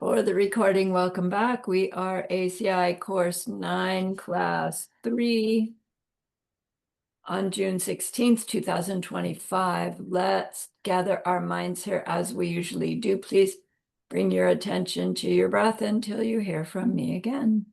For the recording, welcome back. We are ACI Course 9, Class 3 on June 16th, 2025. Let's gather our minds here as we usually do. Please bring your attention to your breath until you hear from me again.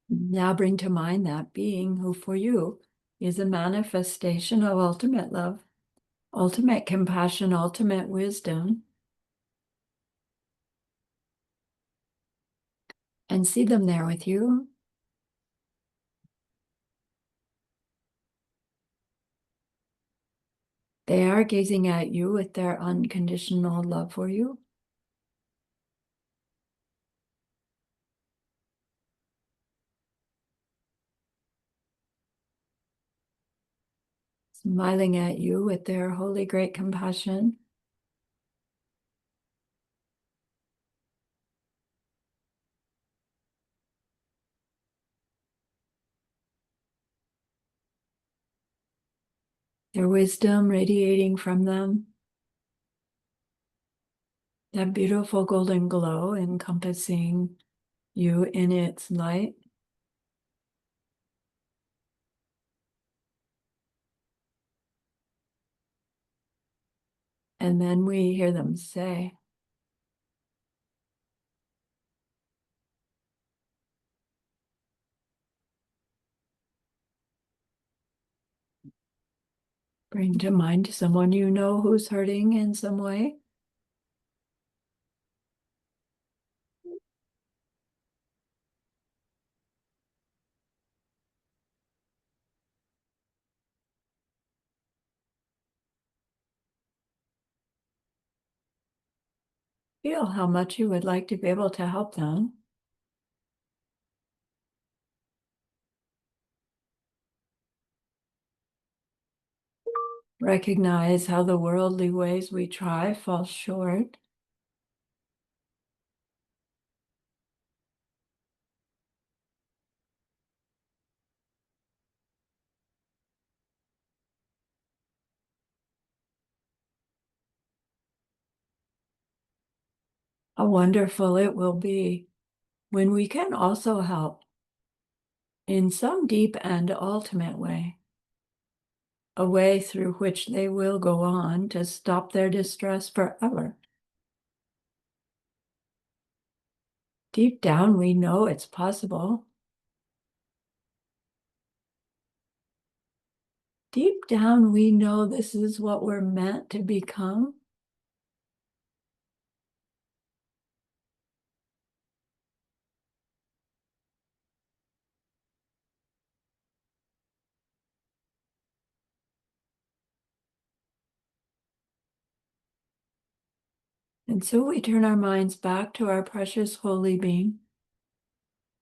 Now bring to mind that being who for you is a manifestation of ultimate love, ultimate compassion, ultimate wisdom, and see them there with you. They are gazing at you with their unconditional love for you. Smiling at you with their holy great compassion. Their wisdom radiating from them. That beautiful golden glow encompassing you in its light. And then we hear them say, bring to mind someone you know who's hurting in some way. Feel how much you would like to be able to help them. Recognize how the worldly ways we try fall short. How wonderful it will be when we can also help in some deep and ultimate way, a way through which they will go on to stop their distress forever. Deep down, we know it's possible. Deep down, we know this is what we're meant to become. And so we turn our minds back to our precious holy being.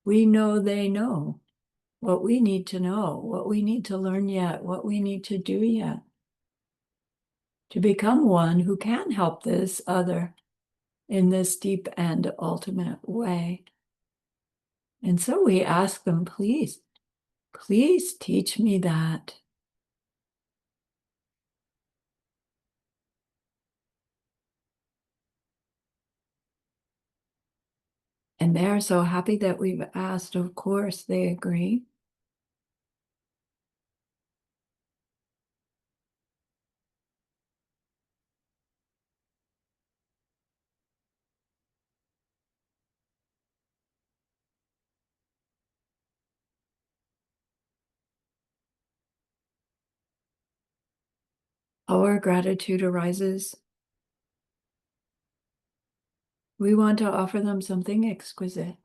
We know they know what we need to know, what we need to learn yet, what we need to do yet, to become one who can help this other in this deep and ultimate way. And so we ask them, please, please teach me that. And they're so happy that we've asked. Of course, they agree. our gratitude arises, we want to offer them something exquisite.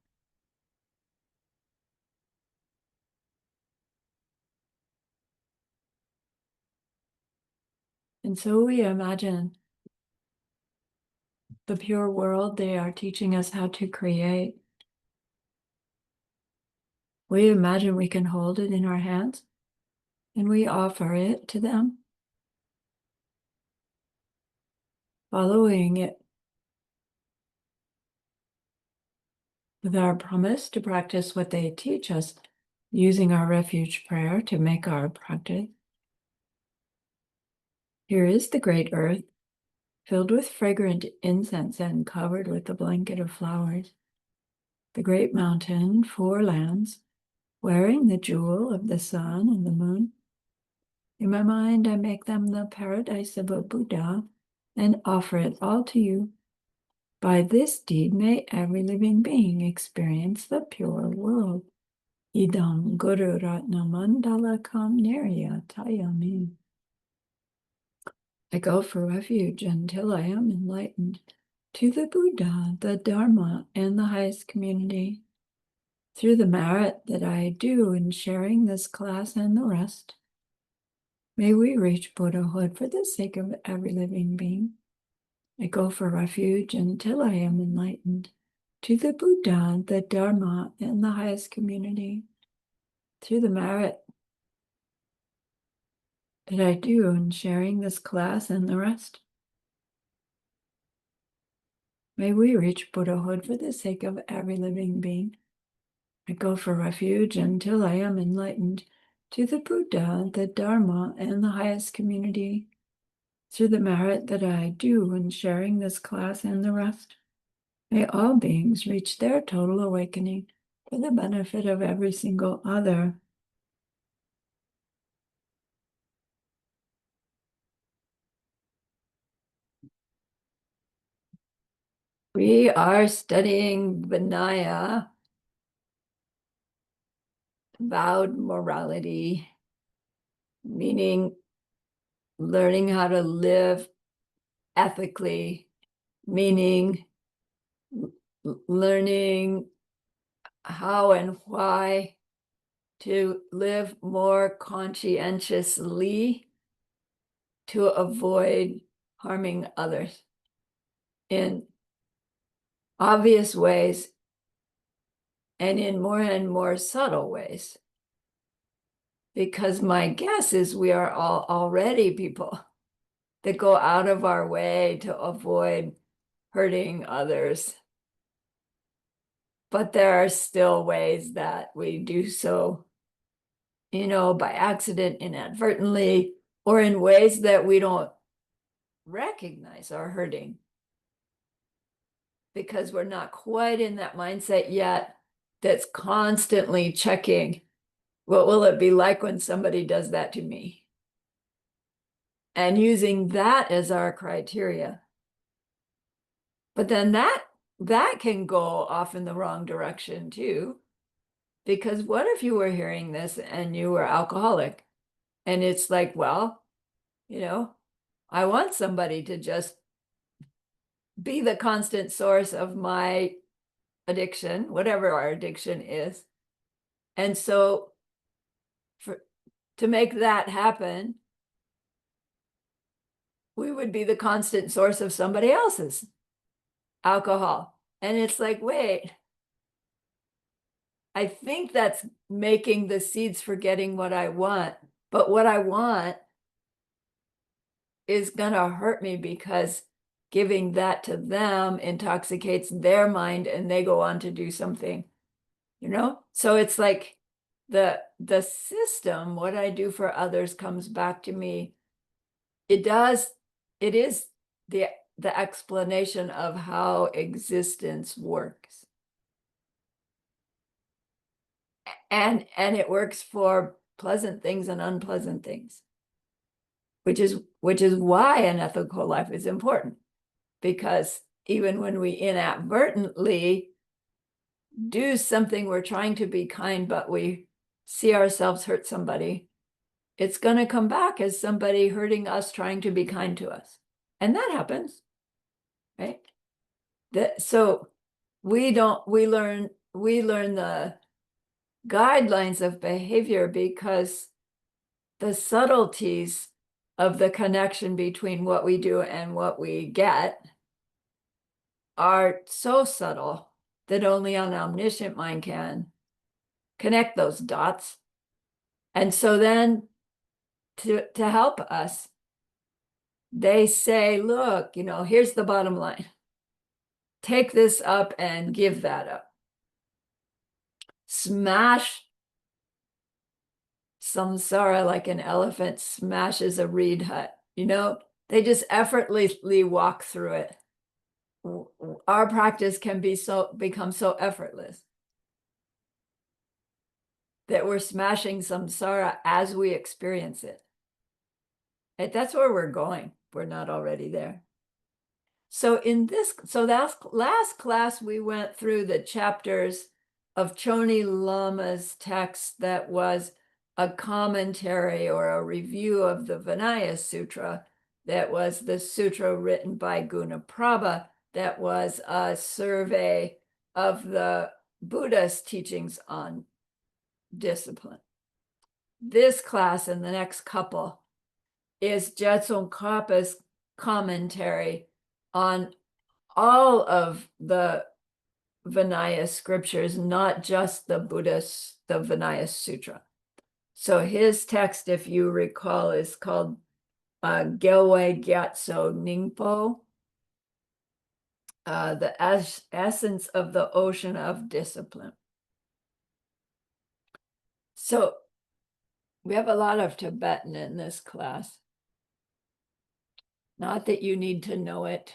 And so we imagine the pure world they are teaching us how to create. We imagine we can hold it in our hands and we offer it to them, following it with our promise to practice what they teach us, using our refuge prayer to make our practice. Here is the great earth, filled with fragrant incense and covered with a blanket of flowers. The great mountain, 4 lands, wearing the jewel of the sun and the moon. In my mind, I make them the paradise of a Buddha and offer it all to you. By this deed, may every living being experience the pure world. Idam Guru Ratna Mandala Kam Tayami. I go for refuge until I am enlightened to the Buddha, the Dharma, and the highest community. Through the merit that I do in sharing this class and the rest, may we reach Buddhahood for the sake of every living being. I go for refuge until I am enlightened to the Buddha, the Dharma, and the highest community. Through the merit that I do in sharing this class and the rest, may we reach Buddhahood for the sake of every living being. I go for refuge until I am enlightened to the Buddha, the Dharma, and the highest community. Through the merit that I do in sharing this class and the rest, may all beings reach their total awakening for the benefit of every single other. We are studying Vinaya, vowed morality, meaning learning how to live ethically, meaning learning how and why to live more conscientiously to avoid harming others in obvious ways and in more and more subtle ways. Because my guess is we are all already people that go out of our way to avoid hurting others. But there are still ways that we do so, by accident, inadvertently, or in ways that we don't recognize are hurting because we're not quite in that mindset yet that's constantly checking, what will it be like when somebody does that to me? And using that as our criteria. But then that can go off in the wrong direction too. Because what if you were hearing this and you were alcoholic? And it's like, well, I want somebody to just be the constant source of my addiction, whatever our addiction is. And so to make that happen, we would be the constant source of somebody else's alcohol. And it's like, wait, I think that's making the seeds for getting what I want. But what I want is going to hurt me because giving that to them intoxicates their mind and they go on to do something, So it's like the system, what I do for others comes back to me. It is the explanation of how existence works. And it works for pleasant things and unpleasant things, which is why an ethical life is important. Because even when we inadvertently do something, we're trying to be kind, but we see ourselves hurt somebody, it's going to come back as somebody hurting us, trying to be kind to us. And that happens, right? So we learn the guidelines of behavior because the subtleties of the connection between what we do and what we get are so subtle that only an omniscient mind can connect those dots. And so then to help us, they say, look, here's the bottom line. Take this up and give that up. Smash samsara like an elephant smashes a reed hut. They just effortlessly walk through it. Our practice can become so effortless that we're smashing samsara as we experience it. That's where we're going. We're not already there. So that last class, we went through the chapters of Choni Lama's text that was a commentary or a review of the Vinaya Sutra. That was the sutra written by Gunaprabha. That was a survey of the Buddha's teachings on discipline. This class and the next couple is Jetsunkapa's commentary on all of the Vinaya scriptures, not just the Vinaya Sutra. So his text, if you recall, is called Gelwe Gyatso Ningpo, the essence of the ocean of discipline. So we have a lot of Tibetan in this class. Not that you need to know it,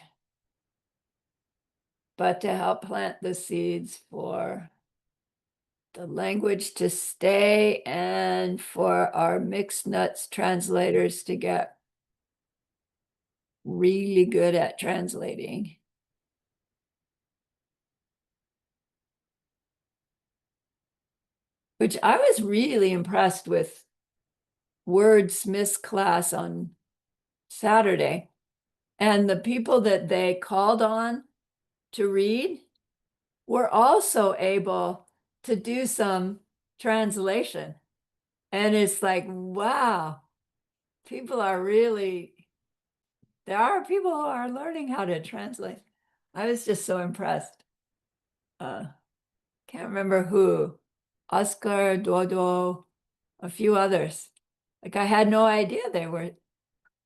but to help plant the seeds for the language to stay and for our mixed nuts translators to get really good at translating. Which I was really impressed with Wordsmith's class on Saturday. And the people that they called on to read were also able to do some translation. And it's like, wow, there are people who are learning how to translate. I was just so impressed. Can't remember who, Oscar, Dodo, a few others. Like I had no idea they were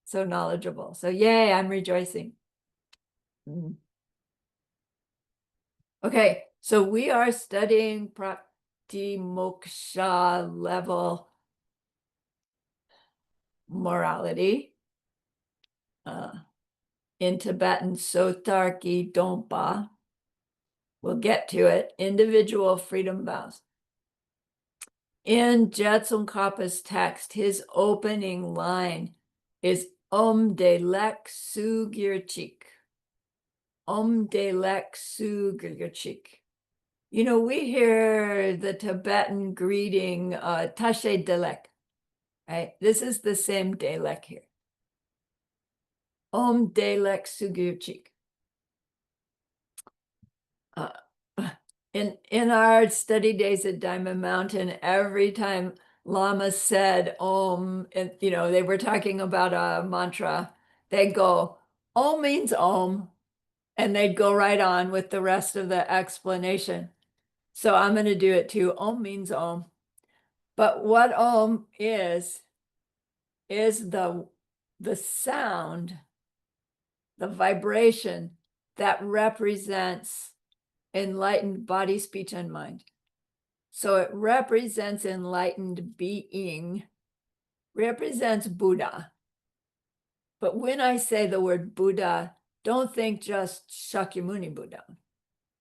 so knowledgeable. So yay, I'm rejoicing. Okay, so we are studying Pratimoksha level morality. In Tibetan, Sotarki Dompa. We'll get to it. Individual freedom vows. In Jetsunkapa's text, his opening line is Om Delek Sugirchik. Om Delek Sugirchik. We hear the Tibetan greeting, Tashe Delek, right? This is the same Delek here. Om Delek Sugirchik. In our study days at Diamond Mountain, every time Lama said Om, and they were talking about a mantra, they'd go, Om means Om, and they'd go right on with the rest of the explanation. So I'm going to do it too. Om means Om. But what Om is the sound, the vibration that represents enlightened body, speech, and mind. So it represents enlightened being, represents Buddha. But when I say the word Buddha, don't think just Shakyamuni Buddha,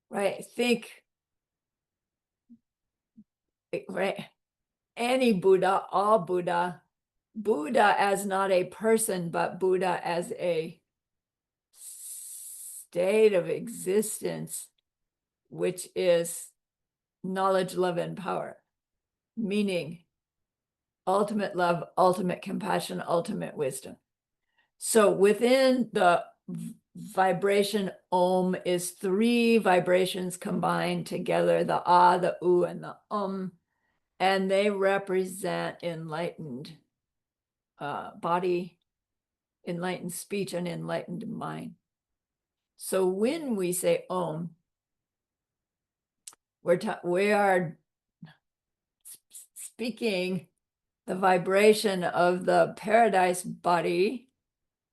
right? Think, right? Any Buddha, all Buddha, Buddha as not a person, but Buddha as a state of existence, which is knowledge, love, and power. Meaning, ultimate love, ultimate compassion, ultimate wisdom. So within the vibration Om is 3 vibrations combined together, the Ah, the U, and the and they represent enlightened body, enlightened speech, and enlightened mind. So when we say Om, we are speaking the vibration of the paradise body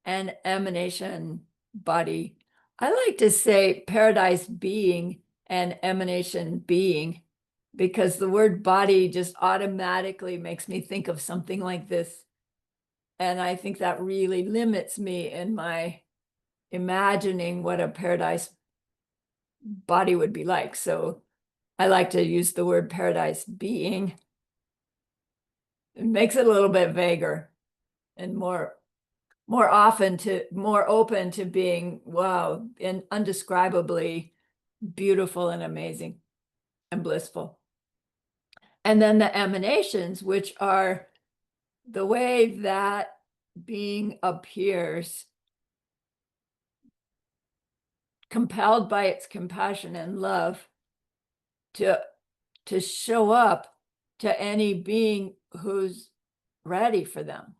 and emanation body. I like to say paradise being and emanation being, because the word body just automatically makes me think of something like this. And I think that really limits me in my imagining what a paradise body would be like. So I like to use the word paradise being. It makes it a little bit vaguer and more open to being, wow, and undescribably beautiful and amazing and blissful. And then the emanations, which are the way that being appears, compelled by its compassion and love to show up to any being who's ready for them.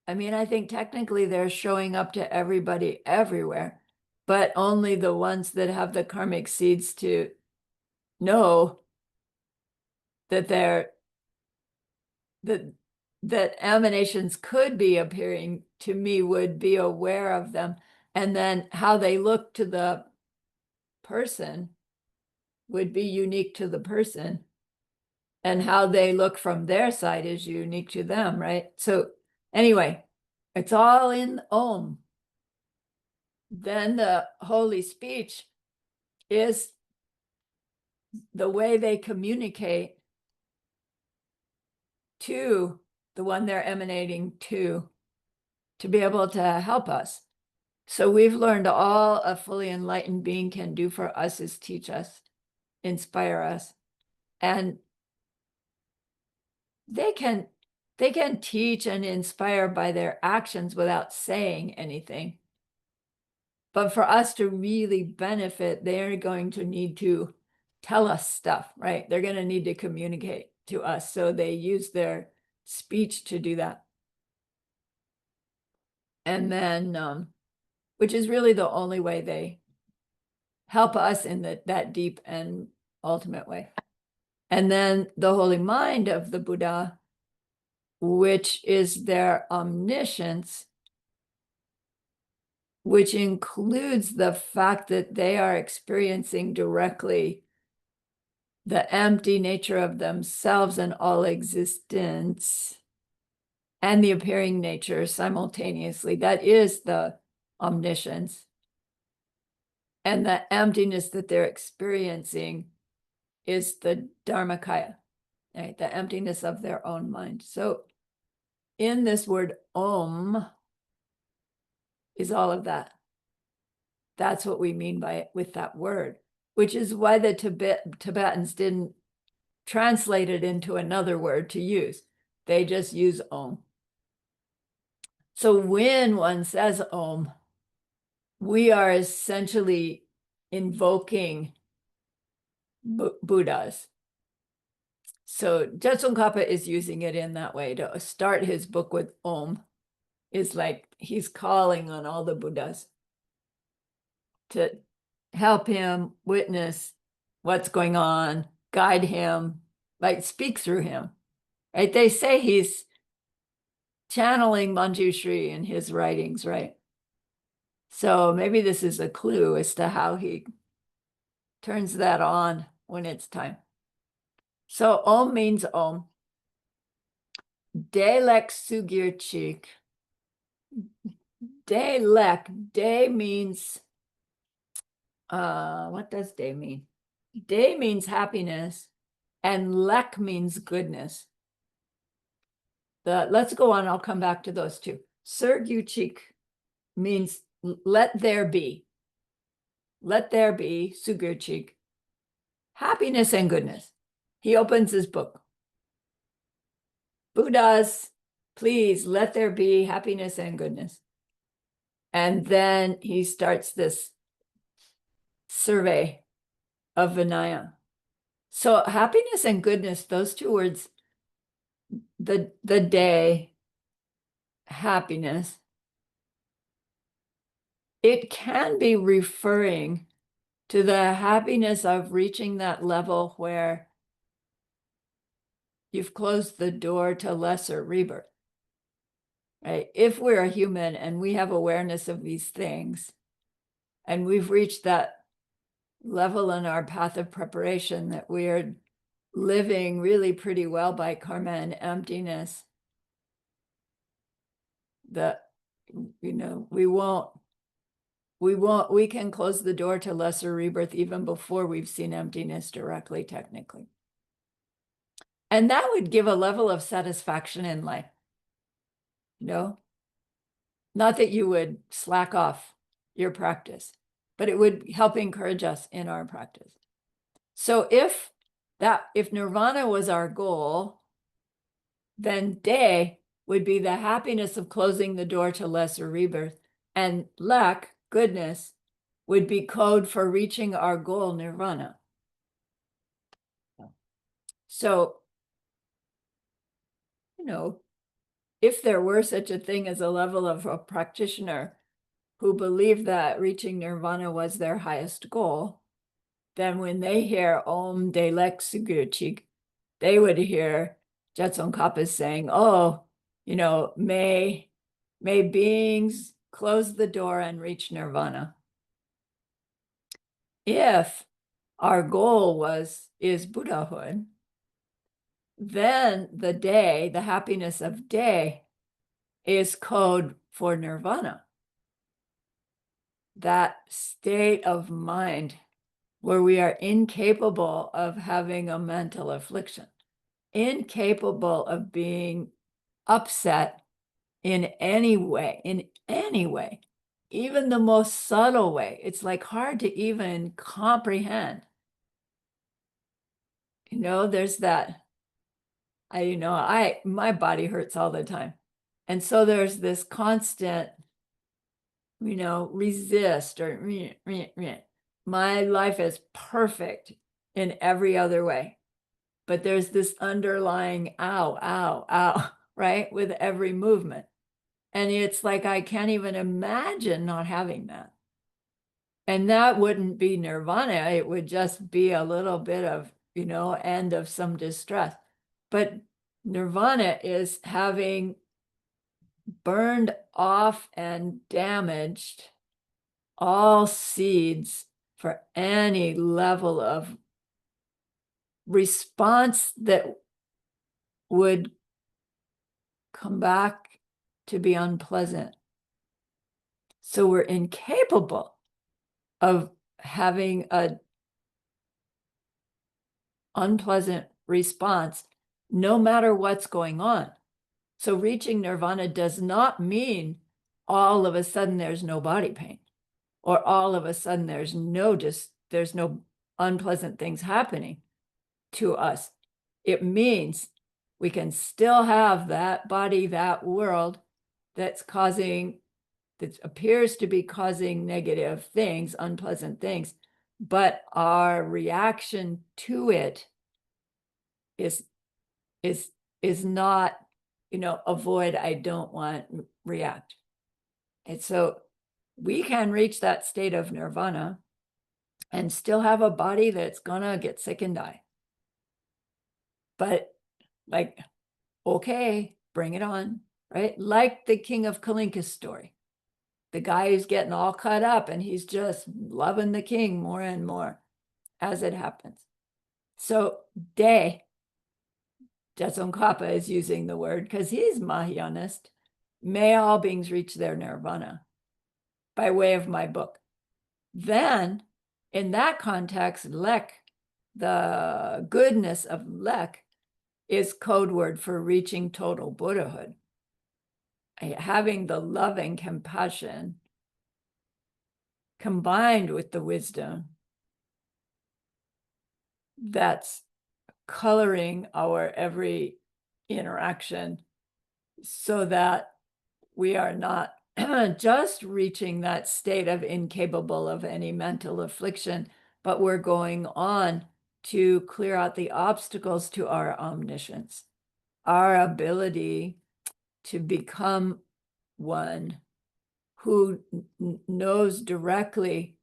I mean, I think technically they're showing up to everybody everywhere, but only the ones that have the karmic seeds to know that that emanations could be appearing to me, would be aware of them, and then how they look to the person would be unique to the person, and how they look from their side is unique to them, right? So anyway, it's all in Om. Then the holy speech is the way they communicate to the one they're emanating to be able to help us. So we've learned all a fully enlightened being can do for us is teach us, inspire us. And they can teach and inspire by their actions without saying anything. But for us to really benefit, they're going to need to tell us stuff, right? They're going to need to communicate to us. So they use their speech to do that. And then, which is really the only way they help us in that deep and ultimate way. And then the holy mind of the Buddha, which is their omniscience, which includes the fact that they are experiencing directly the empty nature of themselves and all existence, and the appearing nature simultaneously. That is the omniscience. And the emptiness that they're experiencing is the Dharmakaya, right? The emptiness of their own mind. So in this word Om is all of that. That's what we mean by it with that word, which is why the Tibetans didn't translate it into another word to use. They just use Om. So when one says Om, we are essentially invoking Buddhas. So Tsongkhapa is using it in that way to start his book with Om. Is like he's calling on all the Buddhas to help him witness what's going on, guide him, like speak through him, right? They say he's channeling Manjushri in his writings, right? So maybe this is a clue as to how he turns that on when it's time. So Om means Om. Delek Sugir Chik. Delek. De means, what does De mean? De means happiness, and Lek means goodness. Let's go on, I'll come back to those two. Surgyuchik means let there be. Let there be, Sugurchik, happiness and goodness. He opens his book. Buddhas, please let there be happiness and goodness. And then he starts this survey of Vinaya. So happiness and goodness, those two words, the day, happiness, it can be referring to the happiness of reaching that level where you've closed the door to lesser rebirth. Right? If we're a human and we have awareness of these things, and we've reached that level in our path of preparation that we're living really pretty well by karma and emptiness, that, we can close the door to lesser rebirth even before we've seen emptiness directly, technically. And that would give a level of satisfaction in life. Not that you would slack off your practice, but it would help encourage us in our practice. So if nirvana was our goal, then day would be the happiness of closing the door to lesser rebirth, and lek, goodness, would be code for reaching our goal, nirvana. So, if there were such a thing as a level of a practitioner who believed that reaching nirvana was their highest goal, then when they hear Om De Lek Sugyuchik, they would hear Jetson saying, oh, may beings close the door and reach nirvana. If our goal is Buddhahood, then the happiness of day, is code for nirvana. That state of mind where we are incapable of having a mental affliction, incapable of being upset in any way, even the most subtle way. It's like hard to even comprehend. There's that, my body hurts all the time. And so there's this constant, resist or my life is perfect in every other way. But there's this underlying ow, ow, ow, right? With every movement. And it's like, I can't even imagine not having that. And that wouldn't be nirvana. It would just be a little bit of, end of some distress. But nirvana is having burned off and damaged all seeds for any level of response that would come back to be unpleasant. So we're incapable of having an unpleasant response, no matter what's going on. So reaching nirvana does not mean all of a sudden there's no body pain, or all of a sudden there's no unpleasant things happening to us. It means we can still have that body, that world that appears to be causing negative things, unpleasant things, but our reaction to it is not, avoid, I don't want, react. And so we can reach that state of nirvana and still have a body that's gonna get sick and die. But okay, bring it on, right? Like the King of Kalinka's story. The guy who's getting all cut up and he's just loving the king more and more as it happens. So day, Jetson is using the word because he's Mahayanist. May all beings reach their nirvana by way of my book. Then, in that context, lek, the goodness of lek, is code word for reaching total Buddhahood. Having the loving compassion combined with the wisdom that's coloring our every interaction so that we are not just reaching that state of incapable of any mental affliction, but we're going on to clear out the obstacles to our omniscience, our ability to become one who knows directly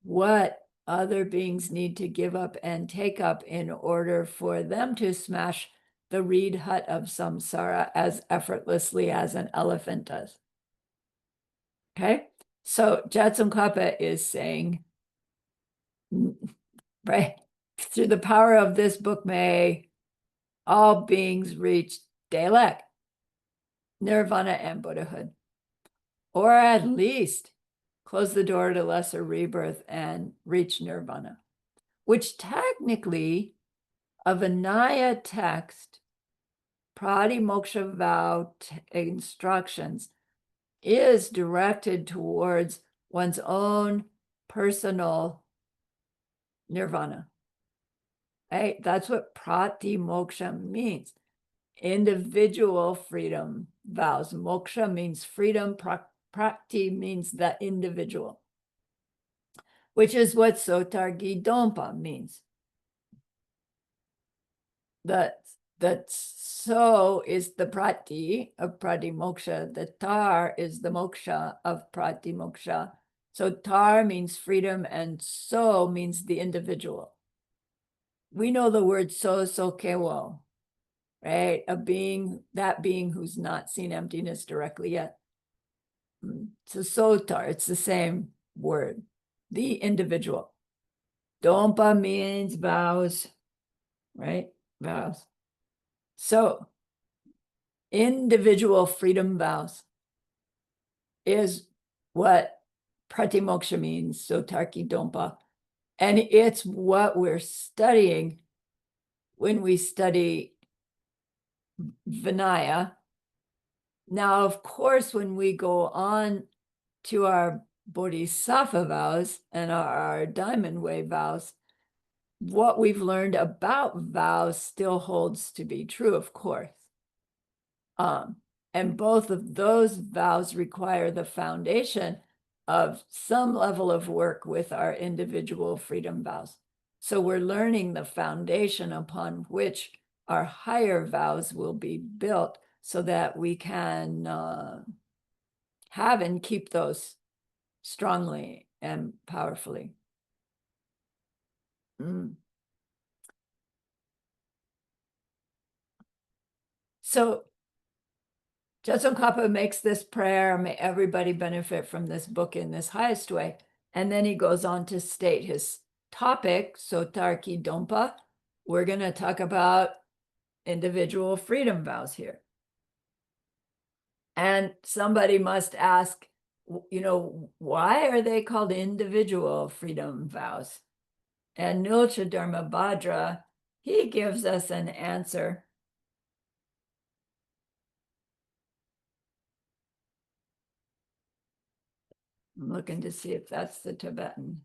what other beings need to give up and take up in order for them to smash the reed hut of samsara as effortlessly as an elephant does. Okay, so Jetsongkhapa is saying, right, through the power of this book may all beings reach Daylek, nirvana, and Buddhahood, or at least close the door to lesser rebirth and reach nirvana, which technically a Vinaya text, Pratimoksha vow instructions, is directed towards one's own personal nirvana. Right? That's what pratimoksha means. Individual freedom vows. Moksha means freedom. Prati means the individual, which is what Sotargi Dompa means. That so is the prati of pratimoksha. The tar is the moksha of pratimoksha. So tar means freedom and so means the individual. We know the word so kewo, right? A being, that being who's not seen emptiness directly yet. So sotar, it's the same word, the individual. Dompa means vows, right? Vows. So individual freedom vows is what pratimoksha means, sotarki dompa. And it's what we're studying when we study Vinaya. Now, of course, when we go on to our Bodhisattva vows and our diamond way vows, what we've learned about vows still holds to be true, of course. And both of those vows require the foundation of some level of work with our individual freedom vows. So we're learning the foundation upon which our higher vows will be built so that we can have and keep those strongly and powerfully. So Jetsongkhapa makes this prayer, may everybody benefit from this book in this highest way. And then he goes on to state his topic, Sotarki Dompa. We're going to talk about individual freedom vows here. And somebody must ask, why are they called individual freedom vows? And Nilcha Dharmabhadra, he gives us an answer. I'm looking to see if that's the Tibetan.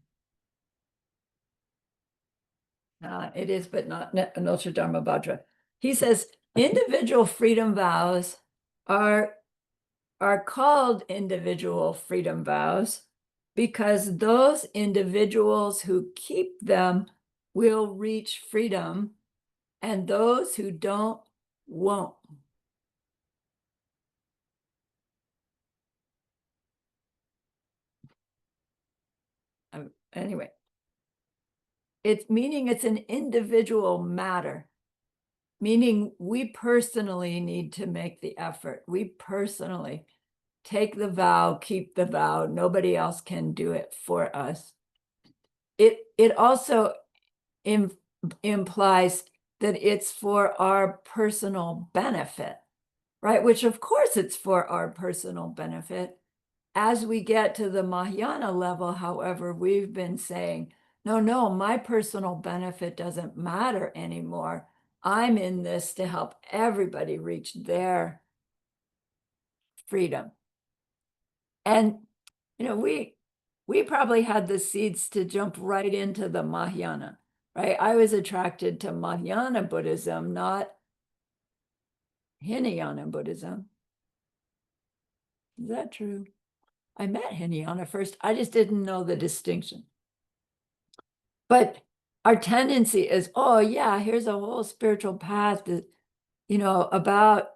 It is, but not Nilcha Dharmabhadra. He says individual freedom vows are called individual freedom vows because those individuals who keep them will reach freedom and those who don't won't. Anyway, it's meaning it's an individual matter, meaning we personally need to make the effort. We personally take the vow, keep the vow. Nobody else can do it for us. It also implies that it's for our personal benefit, right? Which of course it's for our personal benefit. As we get to the Mahayana level, however, we've been saying, no, my personal benefit doesn't matter anymore. I'm in this to help everybody reach their freedom. And, we probably had the seeds to jump right into the Mahayana, right? I was attracted to Mahayana Buddhism, not Hinayana Buddhism. Is that true? I met Hinayana first. I just didn't know the distinction. But our tendency is, oh yeah, here's a whole spiritual path that, about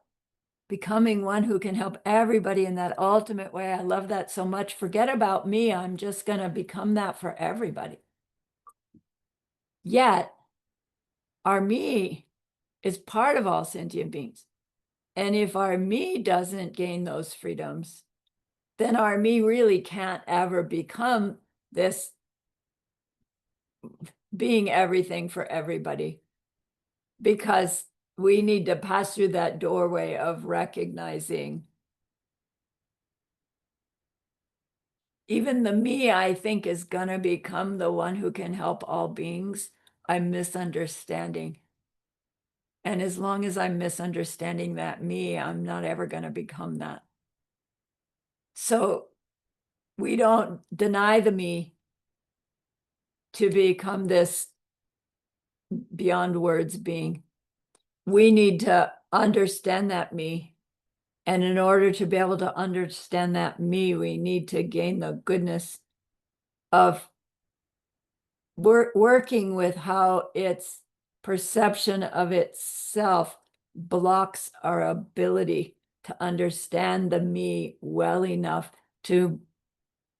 becoming one who can help everybody in that ultimate way. I love that so much. Forget about me. I'm just going to become that for everybody. Yet, our me is part of all sentient beings. And if our me doesn't gain those freedoms, then our me really can't ever become this being everything for everybody, because we need to pass through that doorway of recognizing even the me I think is going to become the one who can help all beings. I'm misunderstanding. And as long as I'm misunderstanding that me, I'm not ever going to become that. So we don't deny the me to become this beyond words being. We need to understand that me. And in order to be able to understand that me, we need to gain the goodness of working with how its perception of itself blocks our ability to understand the me well enough to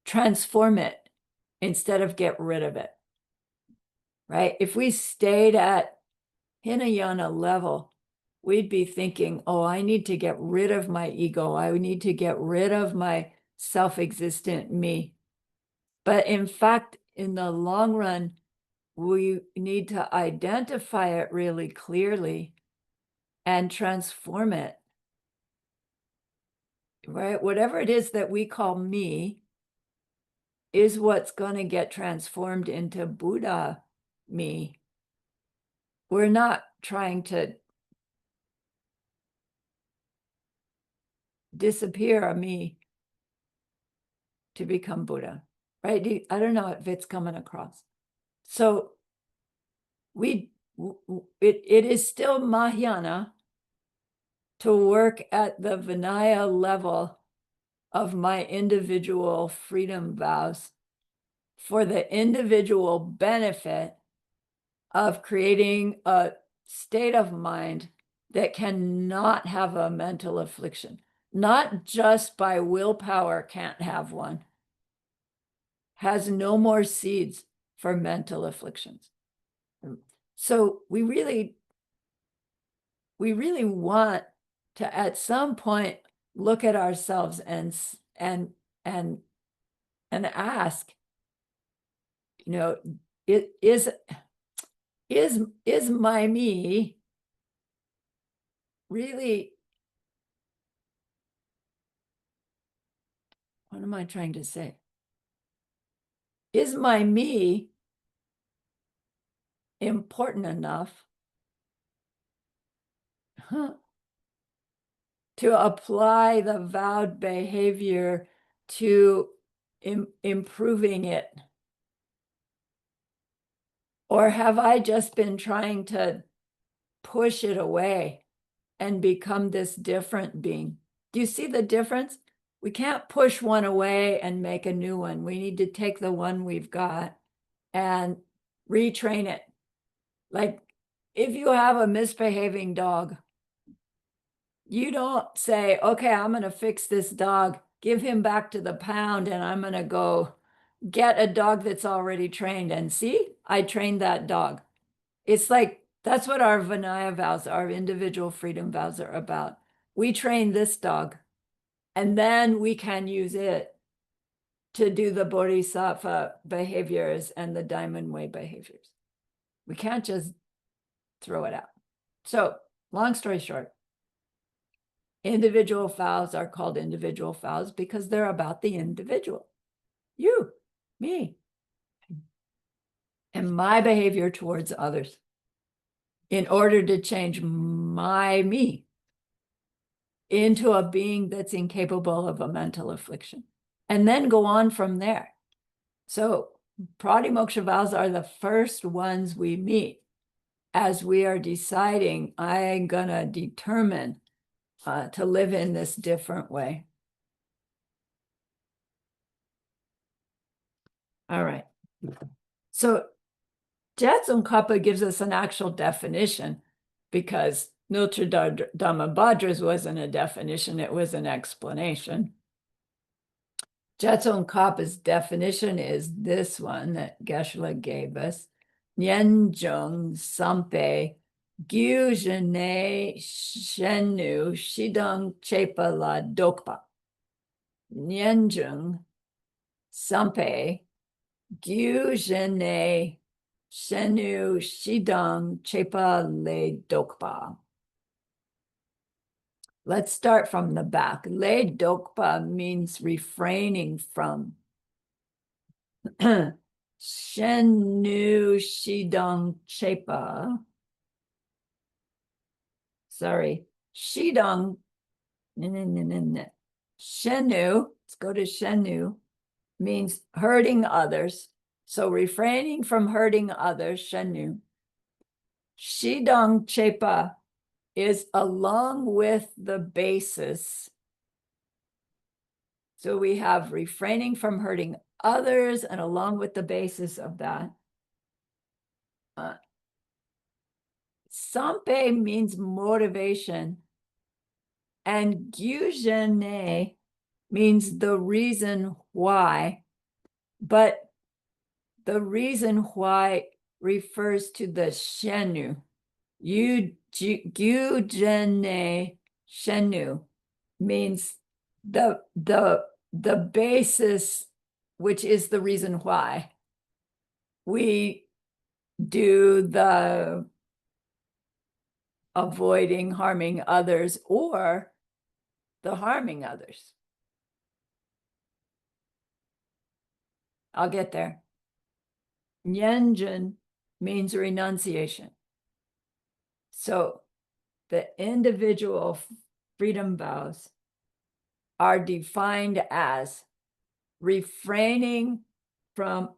transform it instead of get rid of it, right? If we stayed at Hinayana level, we'd be thinking, oh, I need to get rid of my ego. I need to get rid of my self-existent me. But in fact, in the long run, we need to identify it really clearly and transform it, right? Whatever it is that we call me is what's going to get transformed into Buddha me. We're not trying to disappear a me to become Buddha, right? I don't know if it's coming across. So it is still Mahayana to work at the Vinaya level of my individual freedom vows for the individual benefit of creating a state of mind that cannot have a mental affliction. Not just by willpower can't have one, has no more seeds for mental afflictions. So we really want to at some point look at ourselves and ask, it is my me really, what am I trying to say? Is my me important enough to apply the vowed behavior to improving it? Or have I just been trying to push it away and become this different being? Do you see the difference? We can't push one away and make a new one. We need to take the one we've got and retrain it. Like if you have a misbehaving dog, you don't say, okay, I'm going to fix this dog, give him back to the pound, and I'm going to go get a dog that's already trained. And see, I trained that dog. It's like, that's what our Vinaya vows, our individual freedom vows are about. We train this dog, and then we can use it to do the Bodhisattva behaviors and the Diamond Way behaviors. We can't just throw it out. So, long story short, individual vows are called individual vows because they're about the individual. You, me, and my behavior towards others in order to change my me into a being that's incapable of a mental affliction, and then go on from there. So Pratimoksha vows are the first ones we meet as we are deciding, I'm gonna determine to live in this different way. All right. So Jetsun Kappa gives us an actual definition, because Notre Dhammabadra's wasn't a definition, it was an explanation. Jetsun Kappa's definition is this one that Geshe-la gave us. Nyenjung Sampe Gyu Zhene Shenu Shidong Chepa La Dokpa. Nyenjung Sampe Gyu Zhene Shenu Shidong Chepa Le Dokpa. Let's start from the back. Le Dokpa means refraining from. Shenu Shidong Chepa. Sorry, Shidong. Shenu, let's go to Shenu, means hurting others. So refraining from hurting others, Shenu. Shidong Chepa is along with the basis. So we have refraining from hurting others, and along with the basis of that. Sampe means motivation, and gyujene means the reason why, but the reason why refers to the shenu. Gyujene shenu means the basis, which is the reason why we do the avoiding harming others or the harming others. I'll get there. Nyenjin means renunciation. So the individual freedom vows are defined as refraining from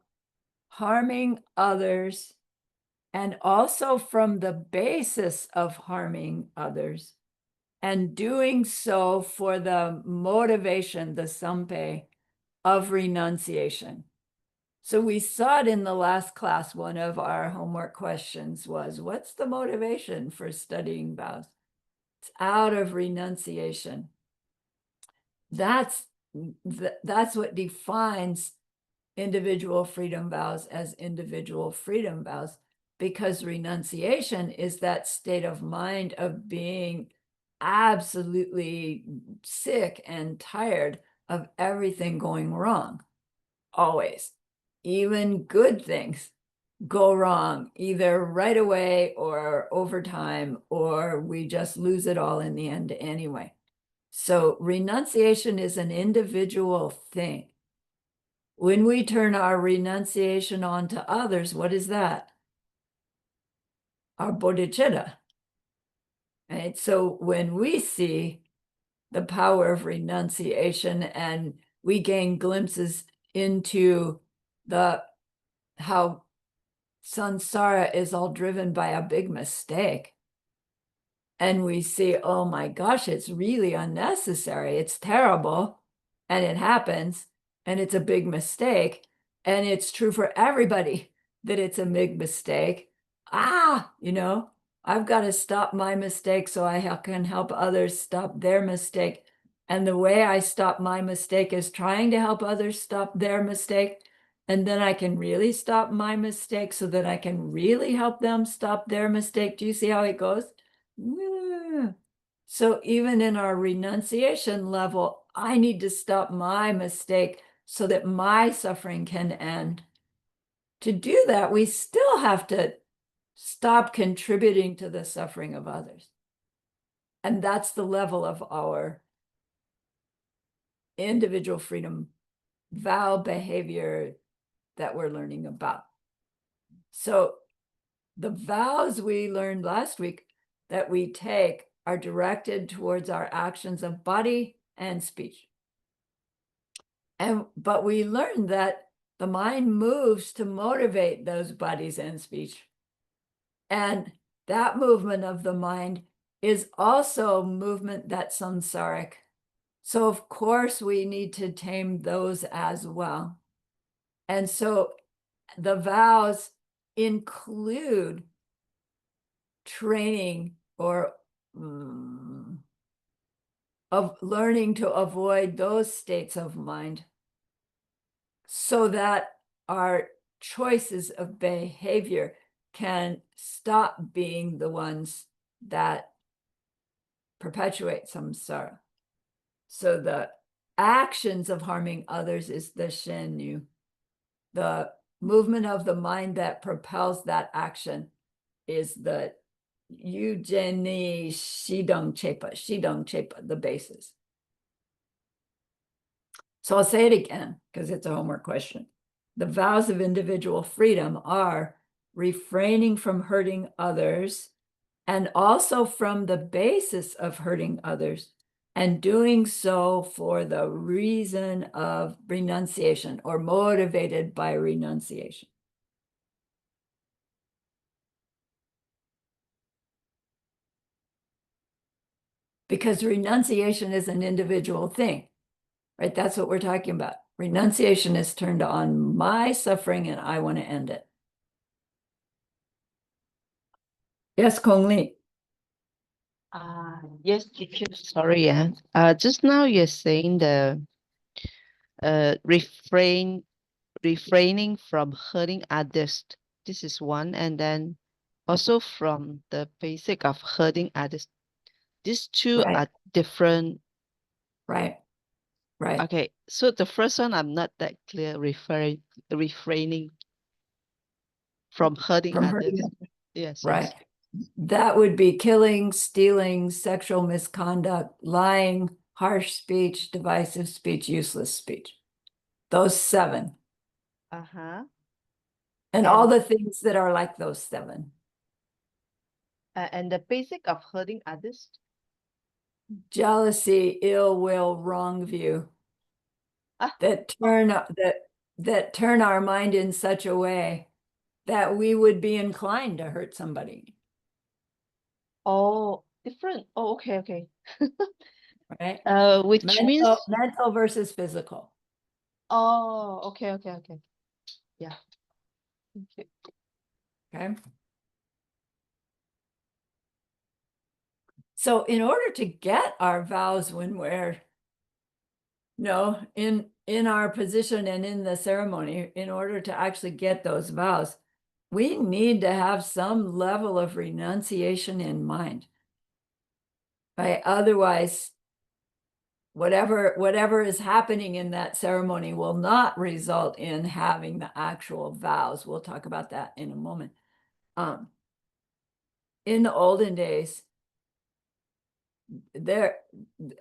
harming others, and also from the basis of harming others, and doing so for the motivation, the sampe, of renunciation. So we saw it in the last class. One of our homework questions was, what's the motivation for studying vows? It's out of renunciation. That's what defines individual freedom vows as individual freedom vows, because renunciation is that state of mind of being absolutely sick and tired of everything going wrong. Always. Even good things go wrong, either right away or over time, or we just lose it all in the end anyway. So renunciation is an individual thing. When we turn our renunciation on to others, what is that? Our bodhicitta. Right? So when we see the power of renunciation and we gain glimpses into how samsara is all driven by a big mistake, and we see, oh my gosh, it's really unnecessary, it's terrible, and it happens, and it's a big mistake, and it's true for everybody that it's a big mistake. I've got to stop my mistake so I can help others stop their mistake. And the way I stop my mistake is trying to help others stop their mistake. And then I can really stop my mistake so that I can really help them stop their mistake. Do you see how it goes? So even in our renunciation level, I need to stop my mistake so that my suffering can end. To do that, we still have to stop contributing to the suffering of others. And that's the level of our individual freedom vow behavior that we're learning about. So the vows we learned last week that we take are directed towards our actions of body and speech. But we learned that the mind moves to motivate those bodies and speech. And that movement of the mind is also movement that's samsaric. So of course we need to tame those as well. And so the vows include training or of learning to avoid those states of mind so that our choices of behavior can stop being the ones that perpetuate samsara. So the actions of harming others is the shenyu. The movement of the mind that propels that action is the Yujeni Shidong Chepa, the basis. So I'll say it again because it's a homework question. The vows of individual freedom are refraining from hurting others and also from the basis of hurting others, and doing so for the reason of renunciation or motivated by renunciation. Because renunciation is an individual thing, right? That's what we're talking about. Renunciation is turned on my suffering and I want to end it. Yes, Kong Li. Yes, teacher. Sorry, just now you're saying the refraining from hurting others. This is one, and then also from the basic of hurting others. These two Right. are different. Right. Right. Okay, so the first one I'm not that clear. Refraining from hurting From others. hurting. Yes, Right. yes. That would be killing, stealing, sexual misconduct, lying, harsh speech, divisive speech, useless speech. Those 7. Uh-huh. And all And the things that are like those 7. and the basic of hurting others. Jealousy, ill will, wrong view Ah, that turn our mind in such a way that we would be inclined to hurt somebody. oh, different. Oh, okay, okay. Right? Which means, Mental versus physical. oh, okay, okay, okay. Yeah. Thank you. Okay. So in order to get our vows when we're in our position and in the ceremony, in order to actually get those vows, we need to have some level of renunciation in mind. Right? Otherwise, whatever is happening in that ceremony will not result in having the actual vows. We'll talk about that in a moment. In the olden days,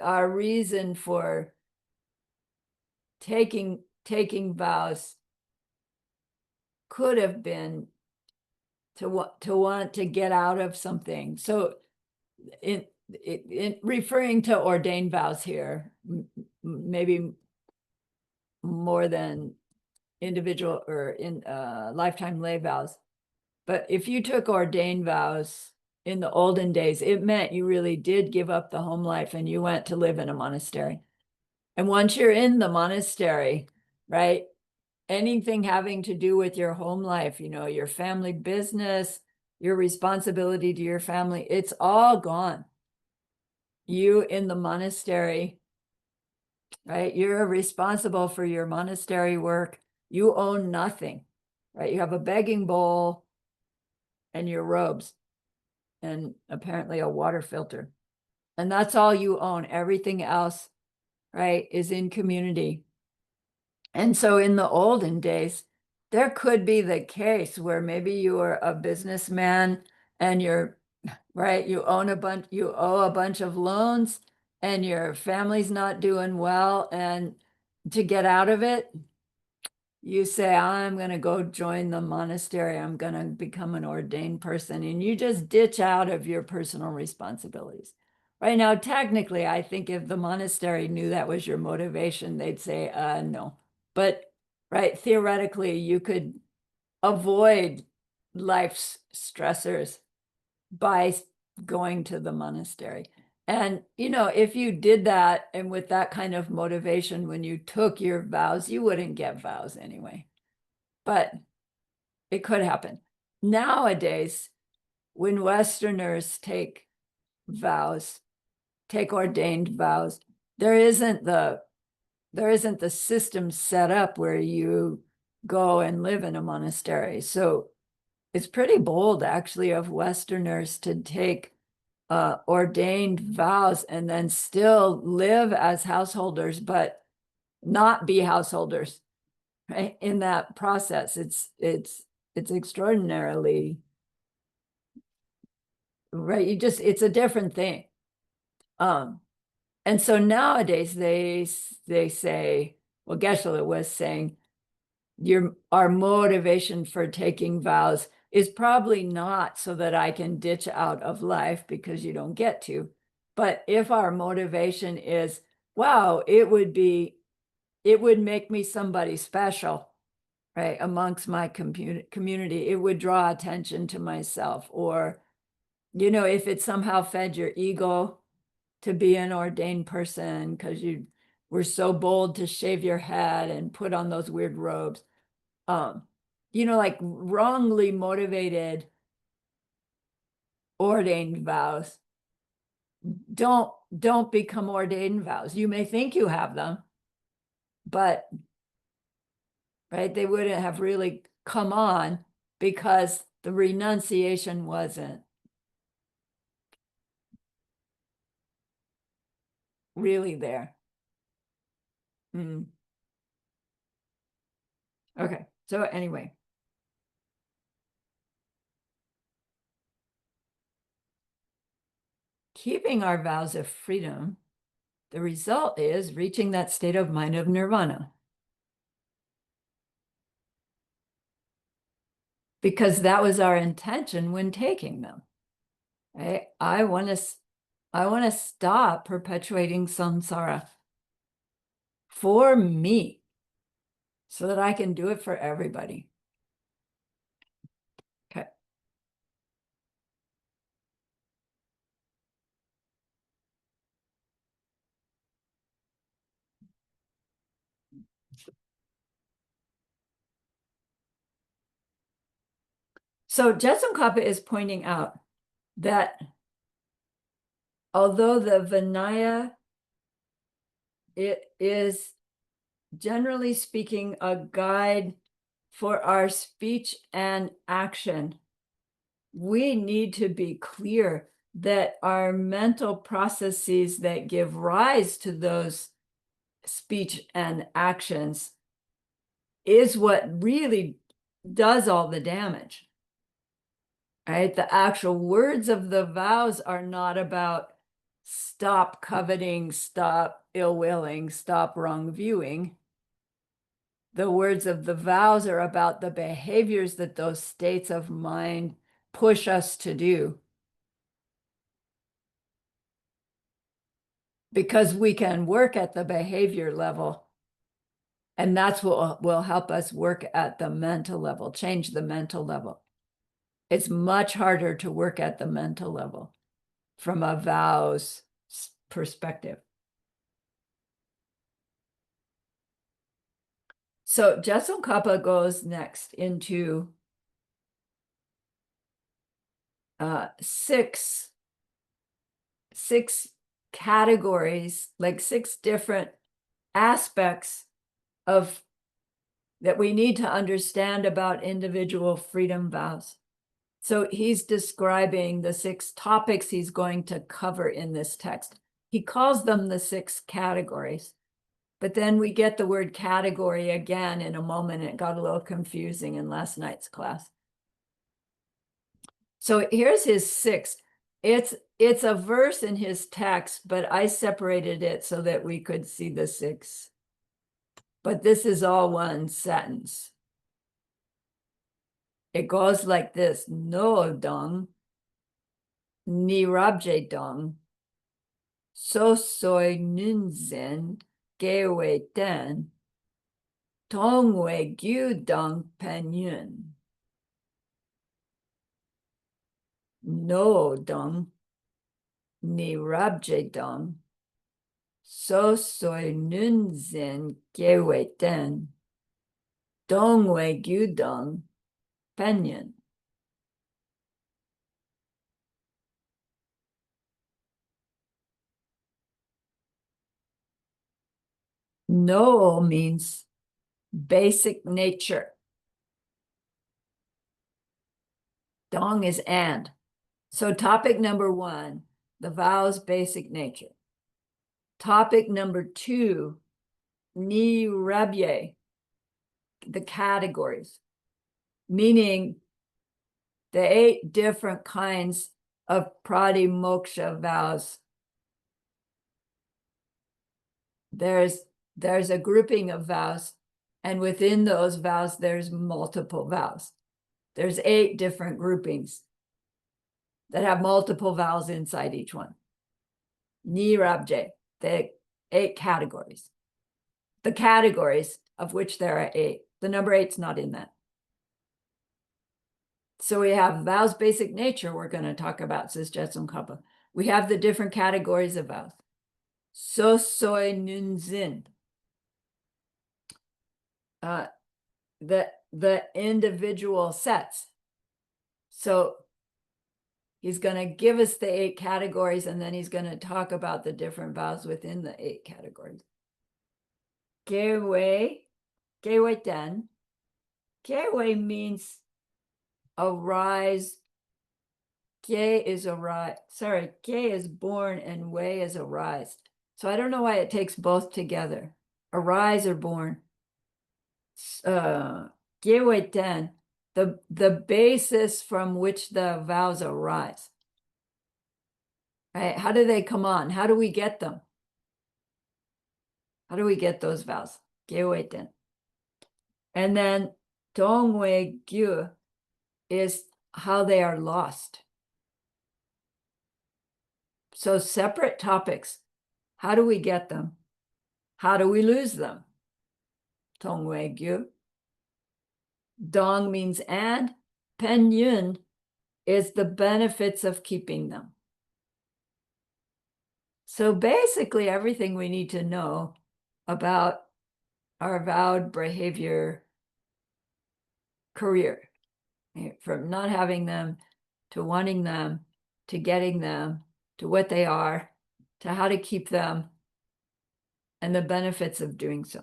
our reason for taking vows could have been to want to get out of something. So in referring to ordained vows here, maybe more than individual or in lifetime lay vows. But if you took ordained vows in the olden days, it meant you really did give up the home life and you went to live in a monastery. And once you're in the monastery, right, anything having to do with your home life, your family business, your responsibility to your family, it's all gone. You in the monastery, right? You're responsible for your monastery work. You own nothing, right? You have a begging bowl and your robes and apparently a water filter. And that's all you own. Everything else, right, is in community. And so in the olden days, there could be the case where maybe you are a businessman and you're right, you owe a bunch of loans and your family's not doing well. And to get out of it, you say, I'm going to go join the monastery. I'm going to become an ordained person. And you just ditch out of your personal responsibilities. Right now, technically, I think if the monastery knew that was your motivation, they'd say, no. But right, theoretically, you could avoid life's stressors by going to the monastery. And, you know, if you did that and with that kind of motivation when you took your vows, you wouldn't get vows anyway. But it could happen. Nowadays, when Westerners take vows, take ordained vows, there isn't the system set up where you go and live in a monastery. So it's pretty bold actually of Westerners to take ordained vows and then still live as householders, but not be householders, right? In that process, it's extraordinarily, right? It's a different thing. And so nowadays they say, well, Geshe-la was saying, our motivation for taking vows is probably not so that I can ditch out of life, because you don't get to. But if our motivation is, wow, it would make me somebody special, right, amongst my community, it would draw attention to myself. Or, you know, if it somehow fed your ego to be an ordained person because you were so bold to shave your head and put on those weird robes, you know, like wrongly motivated ordained vows don't become ordained vows. You may think you have them, but right, they wouldn't have really come on because the renunciation wasn't really there. Okay, so anyway, keeping our vows of freedom, the result is reaching that state of mind of nirvana. Because that was our intention when taking them. Right? I want to stop perpetuating samsara for me so that I can do it for everybody. Okay. So Jetsun Kappa is pointing out that although the Vinaya, it is generally speaking a guide for our speech and action, we need to be clear that our mental processes that give rise to those speech and actions is what really does all the damage. Right? The actual words of the vows are not about stop coveting, stop ill-willing, stop wrong viewing. The words of the vows are about the behaviors that those states of mind push us to do. Because we can work at the behavior level. And that's what will help us work at the mental level, change the mental level. It's much harder to work at the mental level from a vows perspective. So Jetsun Kappa goes next into six categories, like six different aspects of that we need to understand about individual freedom vows. So he's describing the six topics he's going to cover in this text. He calls them the six categories, but then we get the word category again in a moment. It got a little confusing in last night's class. So here's his six. It's a verse in his text, but I separated it so that we could see the six. But this is all one sentence. It goes like this: no dong, ni rabje dong, so soy nunzen, gewe ten, tongwe gyu dong penyun. No dong, ni rabje dong, so soy nun zin gewe ten, dong we gu dong, penyon. No means basic nature. Dong is and. So topic number 1, the vow's basic nature. Topic number 2, ni rabye, the categories, meaning the 8 different kinds of pratimoksha vows. There's a grouping of vows, and within those vows, there's multiple vows. There's 8 different groupings that have multiple vowels inside each one. Ni rabje, the 8 categories. The categories of which there are 8. The number 8's not in that. So we have vows basic nature we're going to talk about, says Jetsun Kappa. We have the different categories of vows. So soy nun zin. The individual sets. So he's going to give us the 8 categories, and then he's going to talk about the different vows within the 8 categories. Gewe den. Gewe means arise. Ge is arise. Sorry, ge is born and wei is arise. So I don't know why it takes both together. Arise or born. Gewe den, the basis from which the vows arise. Right? How do they come on? How do we get them? How do we get those vows? Gewe den. And then dongwei gyu is how they are lost. So separate topics. How do we get them? How do we lose them? Tongwei gyu. Dong means and. Pen yun is the benefits of keeping them. So basically everything we need to know about our vowed behavior career, from not having them to wanting them to getting them to what they are to how to keep them and the benefits of doing so.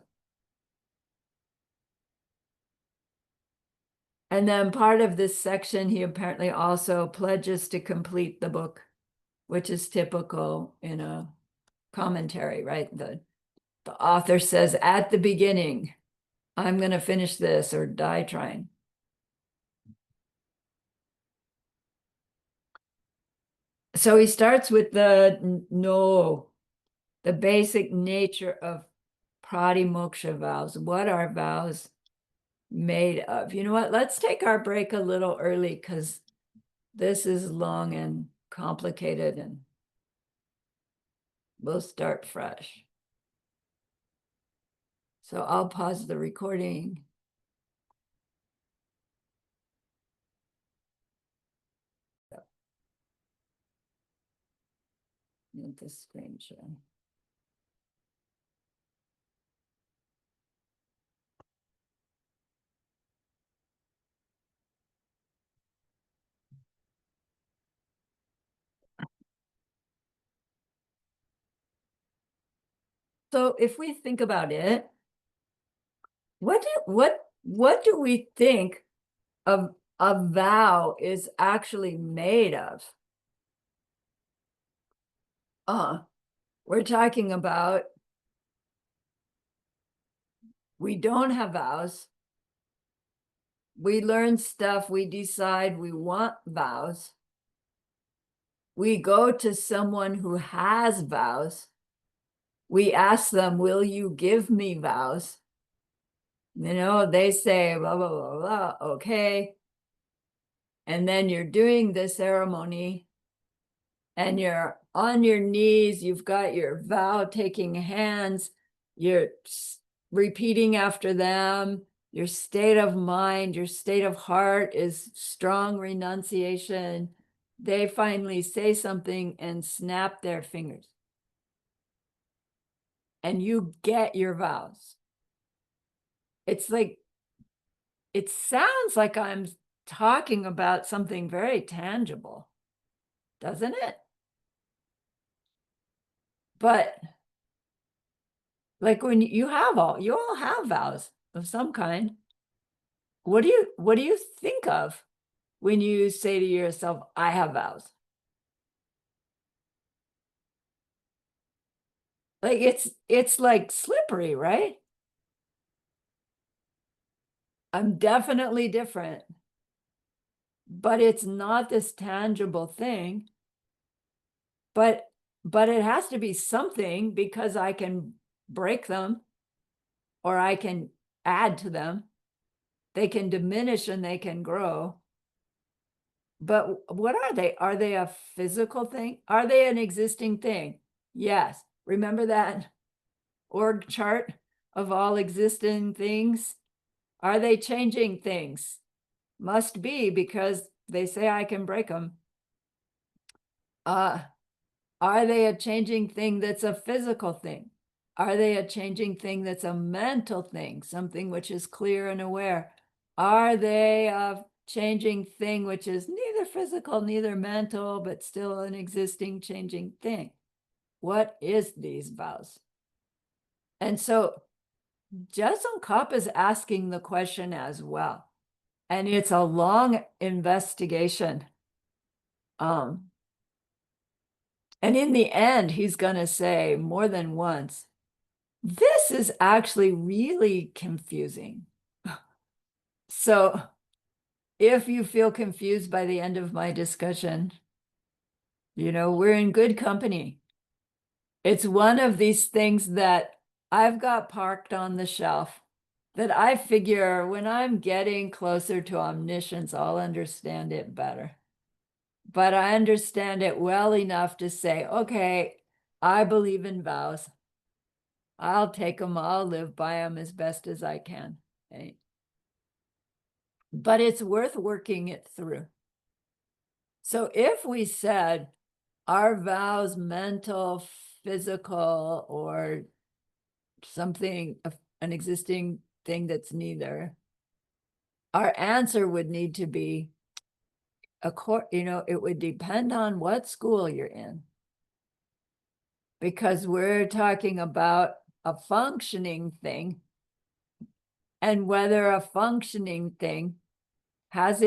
And then part of this section, he apparently also pledges to complete the book, which is typical in a commentary, right? The author says at the beginning, I'm going to finish this or die trying. So he starts with the basic nature of pratimoksha vows. What are vows made of? You know what? Let's take our break a little early because this is long and complicated, and we'll start fresh. So I'll pause the recording. Need the screen share. So if we think about it, what do we think of a vow is actually made of? We're talking about we don't have vows. We learn stuff, we decide we want vows. We go to someone who has vows. We ask them, will you give me vows? You know, they say, blah, blah, blah, blah, okay. And then you're doing the ceremony and you're on your knees, you've got your vow taking hands, you're repeating after them, your state of mind, your state of heart is strong renunciation. they finally say something and snap their fingers. And you get your vows. It's like, it sounds like I'm talking about something very tangible, doesn't it? But like when you all have vows of some kind. What do you think of when you say to yourself, I have vows? Like it's like slippery, right? I'm definitely different, but it's not this tangible thing. But it has to be something, because I can break them or I can add to them. They can diminish and they can grow. But what are they? Are they a physical thing? Are they an existing thing? Yes. Remember that org chart of all existing things? Are they changing things? Must be, because they say I can break them. Are they a changing thing that's a physical thing? Are they a changing thing that's a mental thing, something which is clear and aware? Are they a changing thing which is neither physical, neither mental, but still an existing changing thing? What is these vows? And so Jason Kopp is asking the question as well. And it's a long investigation. And in the end, he's going to say more than once, this is actually really confusing. So if you feel confused by the end of my discussion, we're in good company. It's one of these things that I've got parked on the shelf that I figure when I'm getting closer to omniscience, I'll understand it better. But I understand it well enough to say, okay, I believe in vows. I'll take them, I'll live by them as best as I can. Okay? But it's worth working it through. So if we said our vows, mental, physical, or something, an existing thing that's neither, our answer would need to be, it would depend on what school you're in. Because we're talking about a functioning thing, and whether a functioning thing has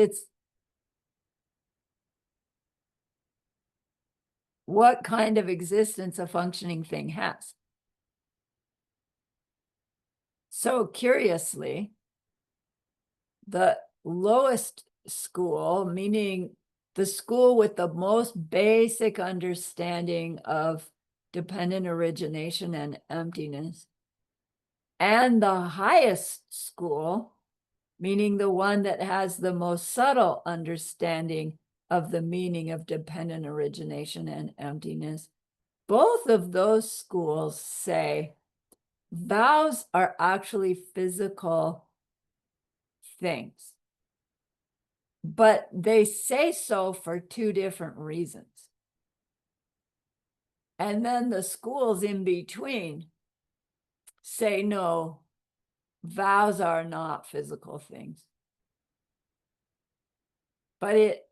what kind of existence a functioning thing has. So curiously, the lowest school, meaning the school with the most basic understanding of dependent origination and emptiness, and the highest school, meaning the one that has the most subtle understanding of the meaning of dependent origination and emptiness, both of those schools say vows are actually physical things. But they say so for two different reasons. And then the schools in between say, no, vows are not physical things. But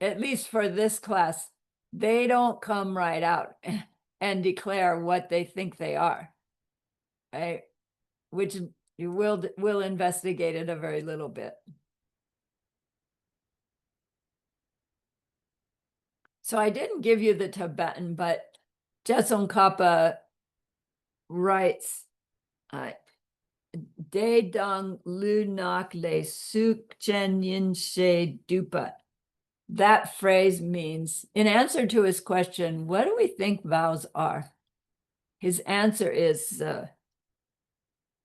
at least for this class, they don't come right out and declare what they think they are, right? Which you will investigate it a very little bit. So I didn't give you the Tibetan, but Jetson Kappa writes, De dong lu nak le suk chen yin she dupa. That phrase means, in answer to his question, what do we think vows are? His answer is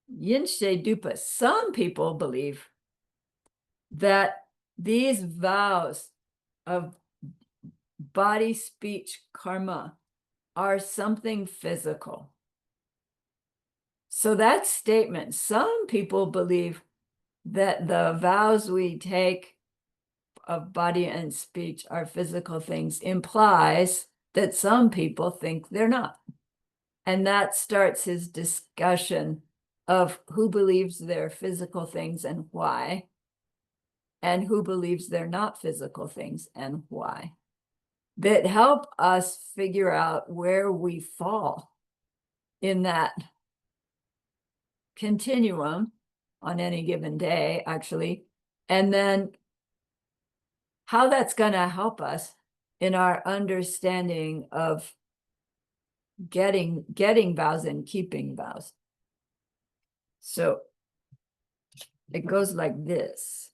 yin she dupa. Some people believe that these vows of body, speech, karma are something physical. So that statement, some people believe that the vows we take of body and speech are physical things implies that some people think they're not. And that starts his discussion of who believes they're physical things and why, and who believes they're not physical things and why, that help us figure out where we fall in that continuum on any given day, actually, and then how that's going to help us in our understanding of getting vows and keeping vows. So it goes like this.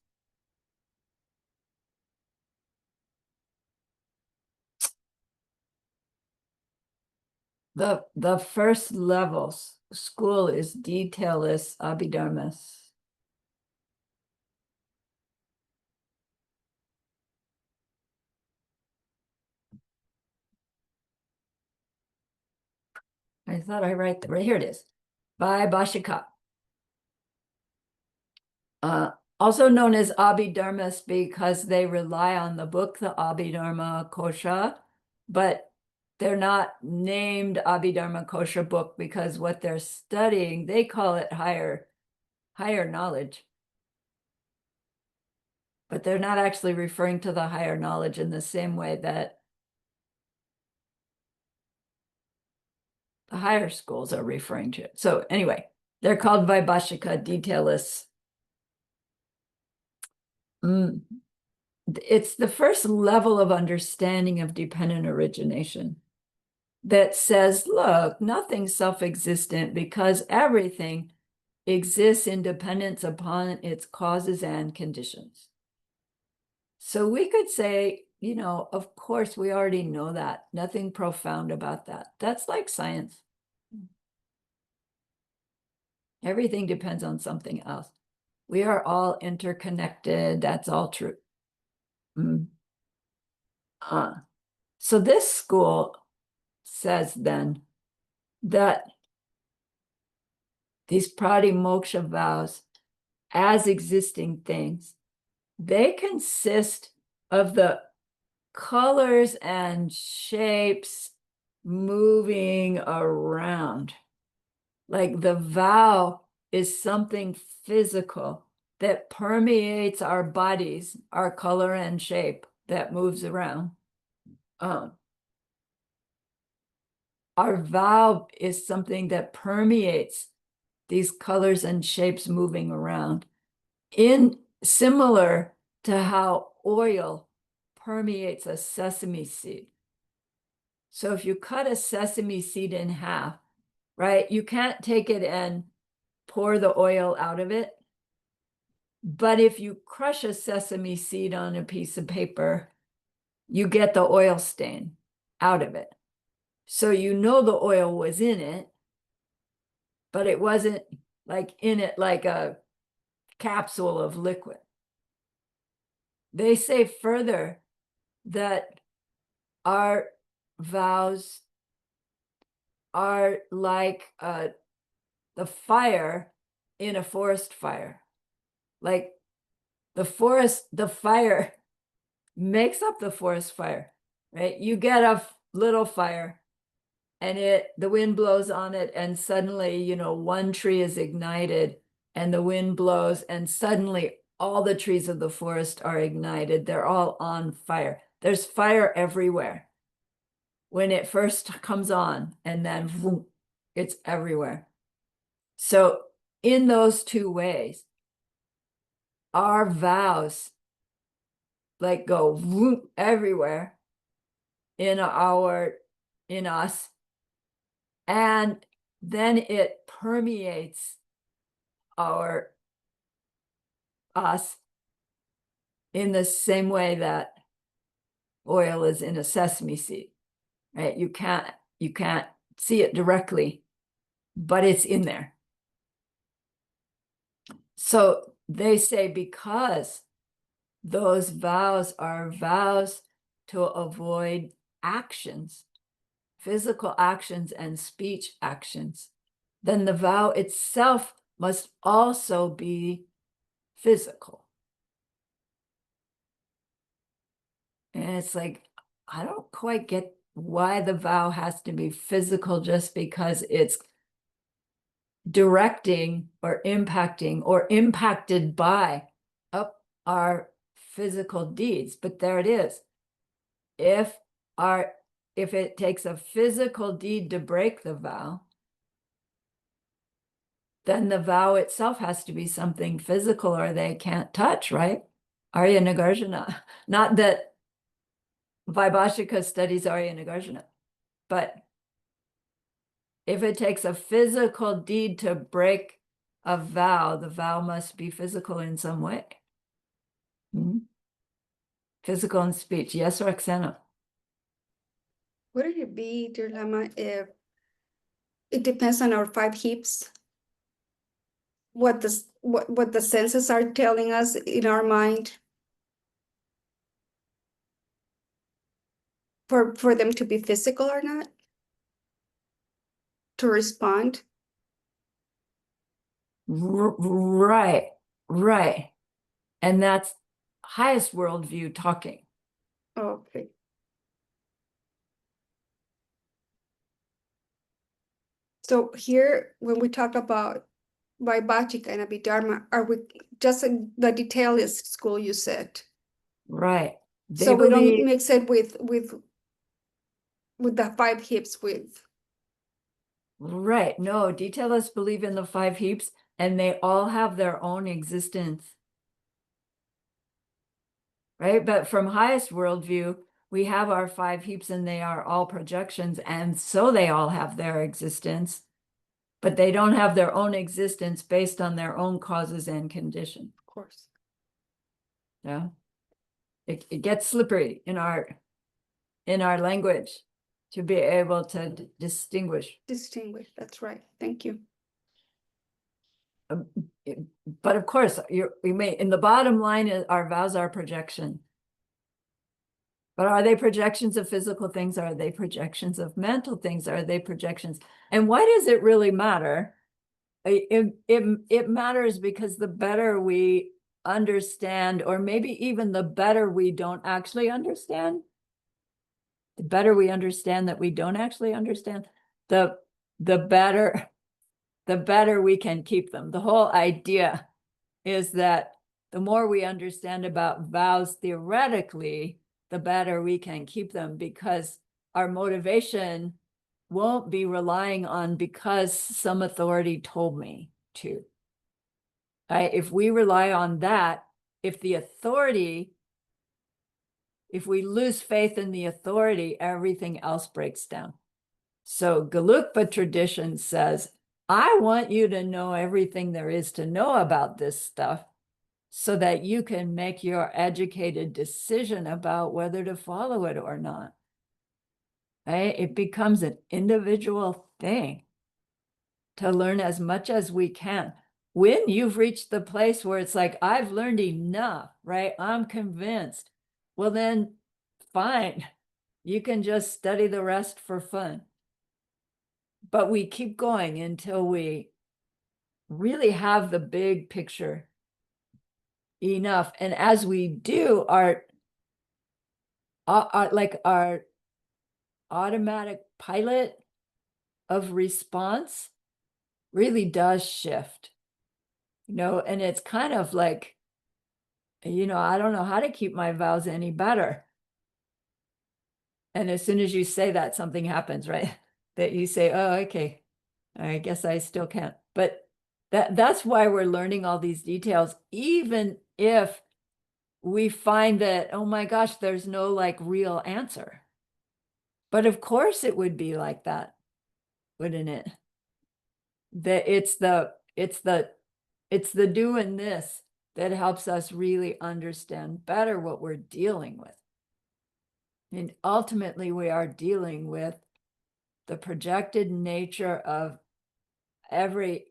The first level school is detailless abhidharmas. I thought I write right here it is, by Bhashika. Also known as Abhidharmas because they rely on the book, the Abhidharma Kosha, but they're not named Abhidharma Kosha book because what they're studying, they call it higher knowledge. But they're not actually referring to the higher knowledge in the same way that the higher schools are referring to it. So anyway, they're called Vaibhashika detailless. It's the first level of understanding of dependent origination that says, look, nothing's self-existent because everything exists in dependence upon its causes and conditions. So we could say, you know, of course, we already know that. Nothing profound about that. That's like science. Everything depends on something else. We are all interconnected. That's all true. So this school says then that these pratimoksha vows as existing things, they consist of the colors and shapes moving around. Like the vow is something physical that permeates our bodies, our color and shape that moves around. Our vow is something that permeates these colors and shapes moving around, in similar to how oil permeates a sesame seed. So if you cut a sesame seed in half, right, you can't take it and pour the oil out of it. But if you crush a sesame seed on a piece of paper, you get the oil stain out of it. So you know the oil was in it, but it wasn't like in it like a capsule of liquid. They say further that our vows are like the fire in a forest fire. Like the fire makes up the forest fire, right? You get a little fire and the wind blows on it and suddenly, you know, one tree is ignited and the wind blows and suddenly all the trees of the forest are ignited. They're all on fire. There's fire everywhere when it first comes on, and then vroom, it's everywhere. So in those two ways, our vows like go vroom, everywhere in us, and then it permeates us in the same way that oil is in a sesame seed, right? You can't see it directly, but it's in there. So they say because those vows are vows to avoid actions, physical actions and speech actions, then the vow itself must also be physical. And it's like, I don't quite get why the vow has to be physical just because it's directing or impacted by up our physical deeds. But there it is. If it takes a physical deed to break the vow, then the vow itself has to be something physical or they can't touch, right? Arya Nagarjuna. Not that Vaibhashika studies Arya Nagarjuna, but if it takes a physical deed to break a vow, the vow must be physical in some way. Physical in speech. Yes, Roxana? Would it be, dear Lama, if it depends on our 5 hips? What the senses are telling us in our mind for them to be physical or not? To respond? Right, right. And that's highest worldview talking. Okay. So here, when we talk about Vaibhachika and Abhidharma, are we just in the detailist school you said? Right. They So we don't believe, mix it with the 5 hips with. right. No, detailists believe in the 5 heaps and they all have their own existence. Right? But from highest worldview, we have our 5 heaps and they are all projections. And so they all have their existence, but they don't have their own existence based on their own causes and conditions. Of course. Yeah. It gets slippery in our language to be able to distinguish. Distinguish, that's right. Thank you. But of course, we may, in the bottom line, our vows are projection. But are they projections of physical things? Are they projections of mental things? Are they projections? And why does it really matter? It matters because the better we understand, or maybe even the better we don't actually understand, the better we understand that we don't actually understand, the better we can keep them. The whole idea is that the more we understand about vows theoretically, the better we can keep them, because our motivation won't be relying on because some authority told me to. Right? If we rely on that, if we lose faith in the authority, everything else breaks down. So Gelugpa tradition says, I want you to know everything there is to know about this stuff so that you can make your educated decision about whether to follow it or not. Right? It becomes an individual thing to learn as much as we can. When you've reached the place where it's like, I've learned enough, right? I'm convinced. Well, then fine. You can just study the rest for fun. But we keep going until we really have the big picture enough. And as we do, our automatic pilot of response really does shift, and it's kind of like, I don't know how to keep my vows any better. And as soon as you say that, something happens, right? That you say, oh, okay, I guess I still can't. But that's why we're learning all these details, even if we find that, oh my gosh, there's no like real answer. But of course it would be like that, wouldn't it? That it's the doing this that helps us really understand better what we're dealing with. And ultimately we are dealing with the projected nature of every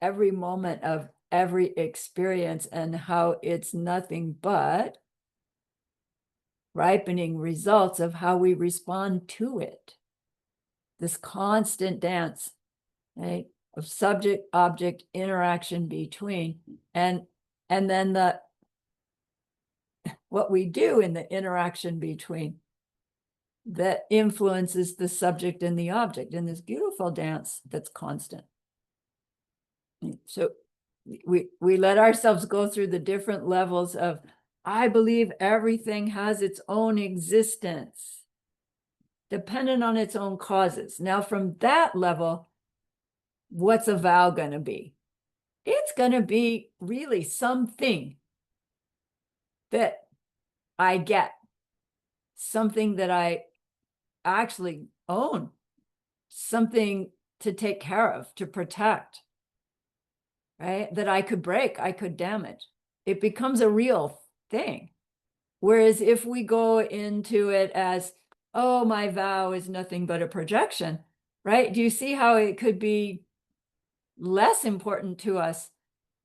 moment of every experience, and how it's nothing but ripening results of how we respond to it. This constant dance, right, of subject object interaction between, and then what we do in the interaction between that influences the subject and the object in this beautiful dance that's constant. So we let ourselves go through the different levels of, I believe everything has its own existence, dependent on its own causes. Now, from that level, what's a vow going to be? It's going to be really something that I get, something that I actually own, something to take care of, to protect, right? That I could break, I could damage. It becomes a real thing. Whereas if we go into it as, oh, my vow is nothing but a projection, right? Do you see how it could be less important to us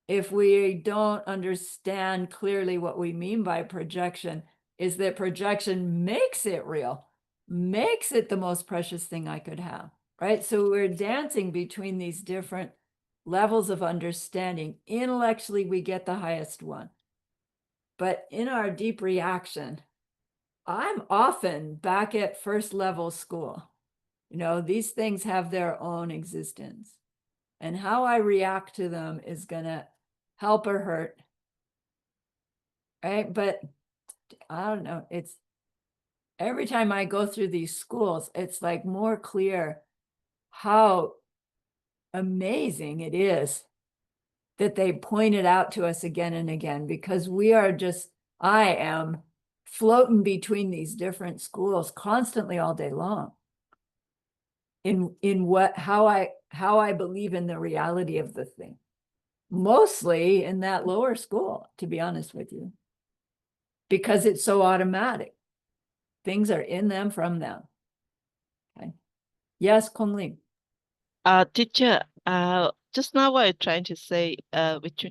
if we don't understand clearly what we mean by projection? Is that projection makes it real, makes it the most precious thing I could have, right? So we're dancing between these different levels of understanding. Intellectually, we get the highest one. But in our deep reaction, I'm often back at first level school. You know, these things have their own existence. And how I react to them is going to help or hurt. Right? But I don't know. It's every time I go through these schools, it's like more clear how amazing it is that they point it out to us again and again, because we are just, I am floating between these different schools constantly all day long. In how I believe in the reality of the thing, mostly in that lower school, to be honest with you, because it's so automatic. Things are in them from them. Okay. Yes, Kunling. Teacher, just now what I'm trying to say, which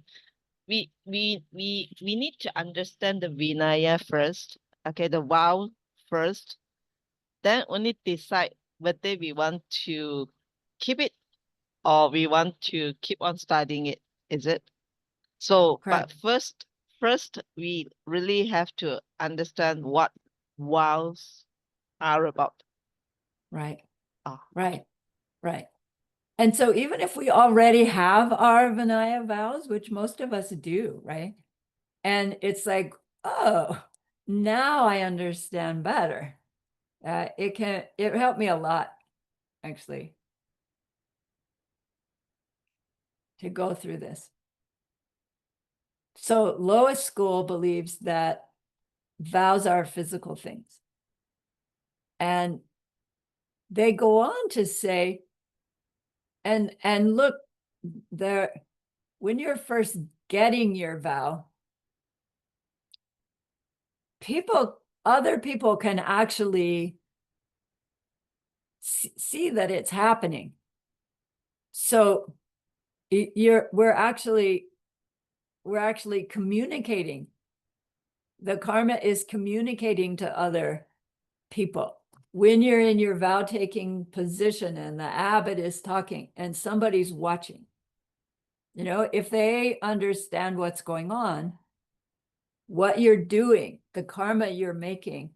we need to understand the Vinaya first, okay, the vow first, then only decide whether we want to keep it or we want to keep on studying it, is it? So, Correct. but first we really have to understand what vows are about. Right. Oh, Right. Right. And so even if we already have our Vinaya vows, which most of us do, right? And it's like, oh, now I understand better. It helped me a lot, actually, to go through this. So lowest school believes that vows are physical things. And they go on to say, and look, there, when you're first getting your vow, other people can actually see that it's happening. So we're actually communicating. The karma is communicating to other people. When you're in your vow taking position and the abbot is talking and somebody's watching, you know, if they understand what's going on, what you're doing, the karma you're making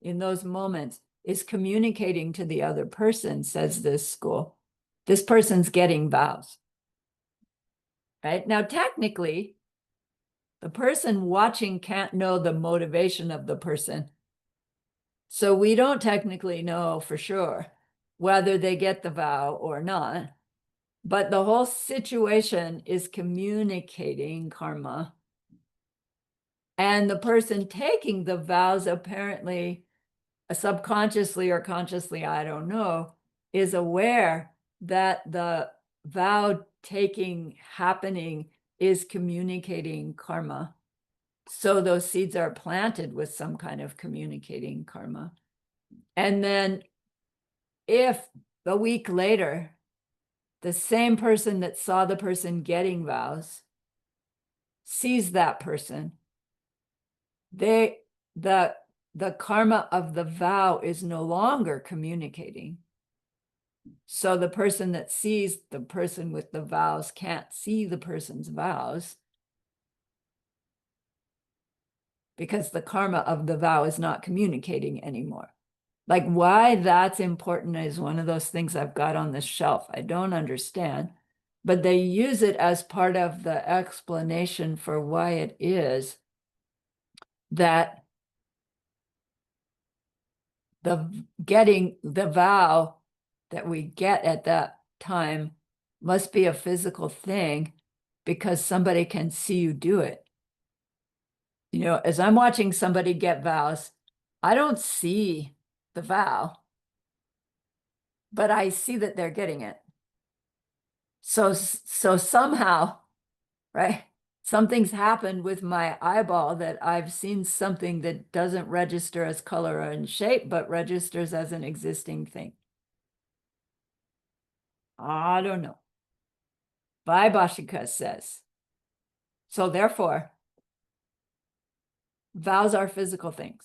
in those moments is communicating to the other person, says this school. This person's getting vows. Right? Now, technically, the person watching can't know the motivation of the person. So we don't technically know for sure whether they get the vow or not. But the whole situation is communicating karma. And the person taking the vows apparently, subconsciously or consciously, I don't know, is aware that the vow taking happening is communicating karma. So those seeds are planted with some kind of communicating karma. And then if a week later, the same person that saw the person getting vows sees that person, the karma of the vow is no longer communicating. So the person that sees the person with the vows can't see the person's vows. because the karma of the vow is not communicating anymore. Like why that's important is one of those things I've got on the shelf. I don't understand, but they use it as part of the explanation for why it is that getting the vow that we get at that time must be a physical thing because somebody can see you do it. You know, as I'm watching somebody get vows, I don't see the vow, but I see that they're getting it. So somehow, right? Something's happened with my eyeball that I've seen something that doesn't register as color and shape, but registers as an existing thing. I don't know. Vaibhashika says. So therefore, vows are physical things.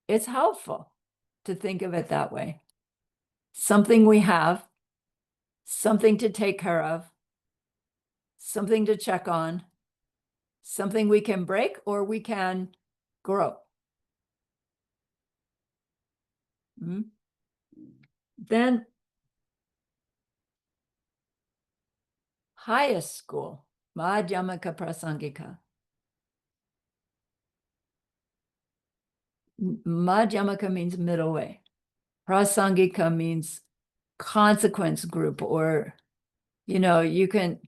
It's helpful to think of it that way. Something we have, something to take care of, something to check on, something we can break or we can grow. Then highest school, Madhyamaka Prasangika. Madhyamaka means middle way. Prasangika means consequence group, or, you know, you can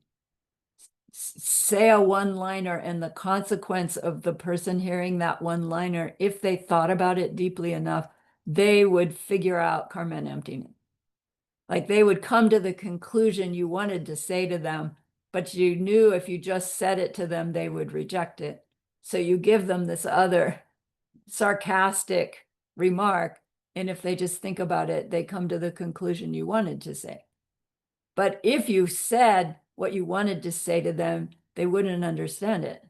say a one-liner and the consequence of the person hearing that one-liner, if they thought about it deeply enough, they would figure out karma and emptiness. Like they would come to the conclusion you wanted to say to them, but you knew if you just said it to them, they would reject it. So you give them this other sarcastic remark, and if they just think about it, they come to the conclusion you wanted to say. But if you said what you wanted to say to them, they wouldn't understand it.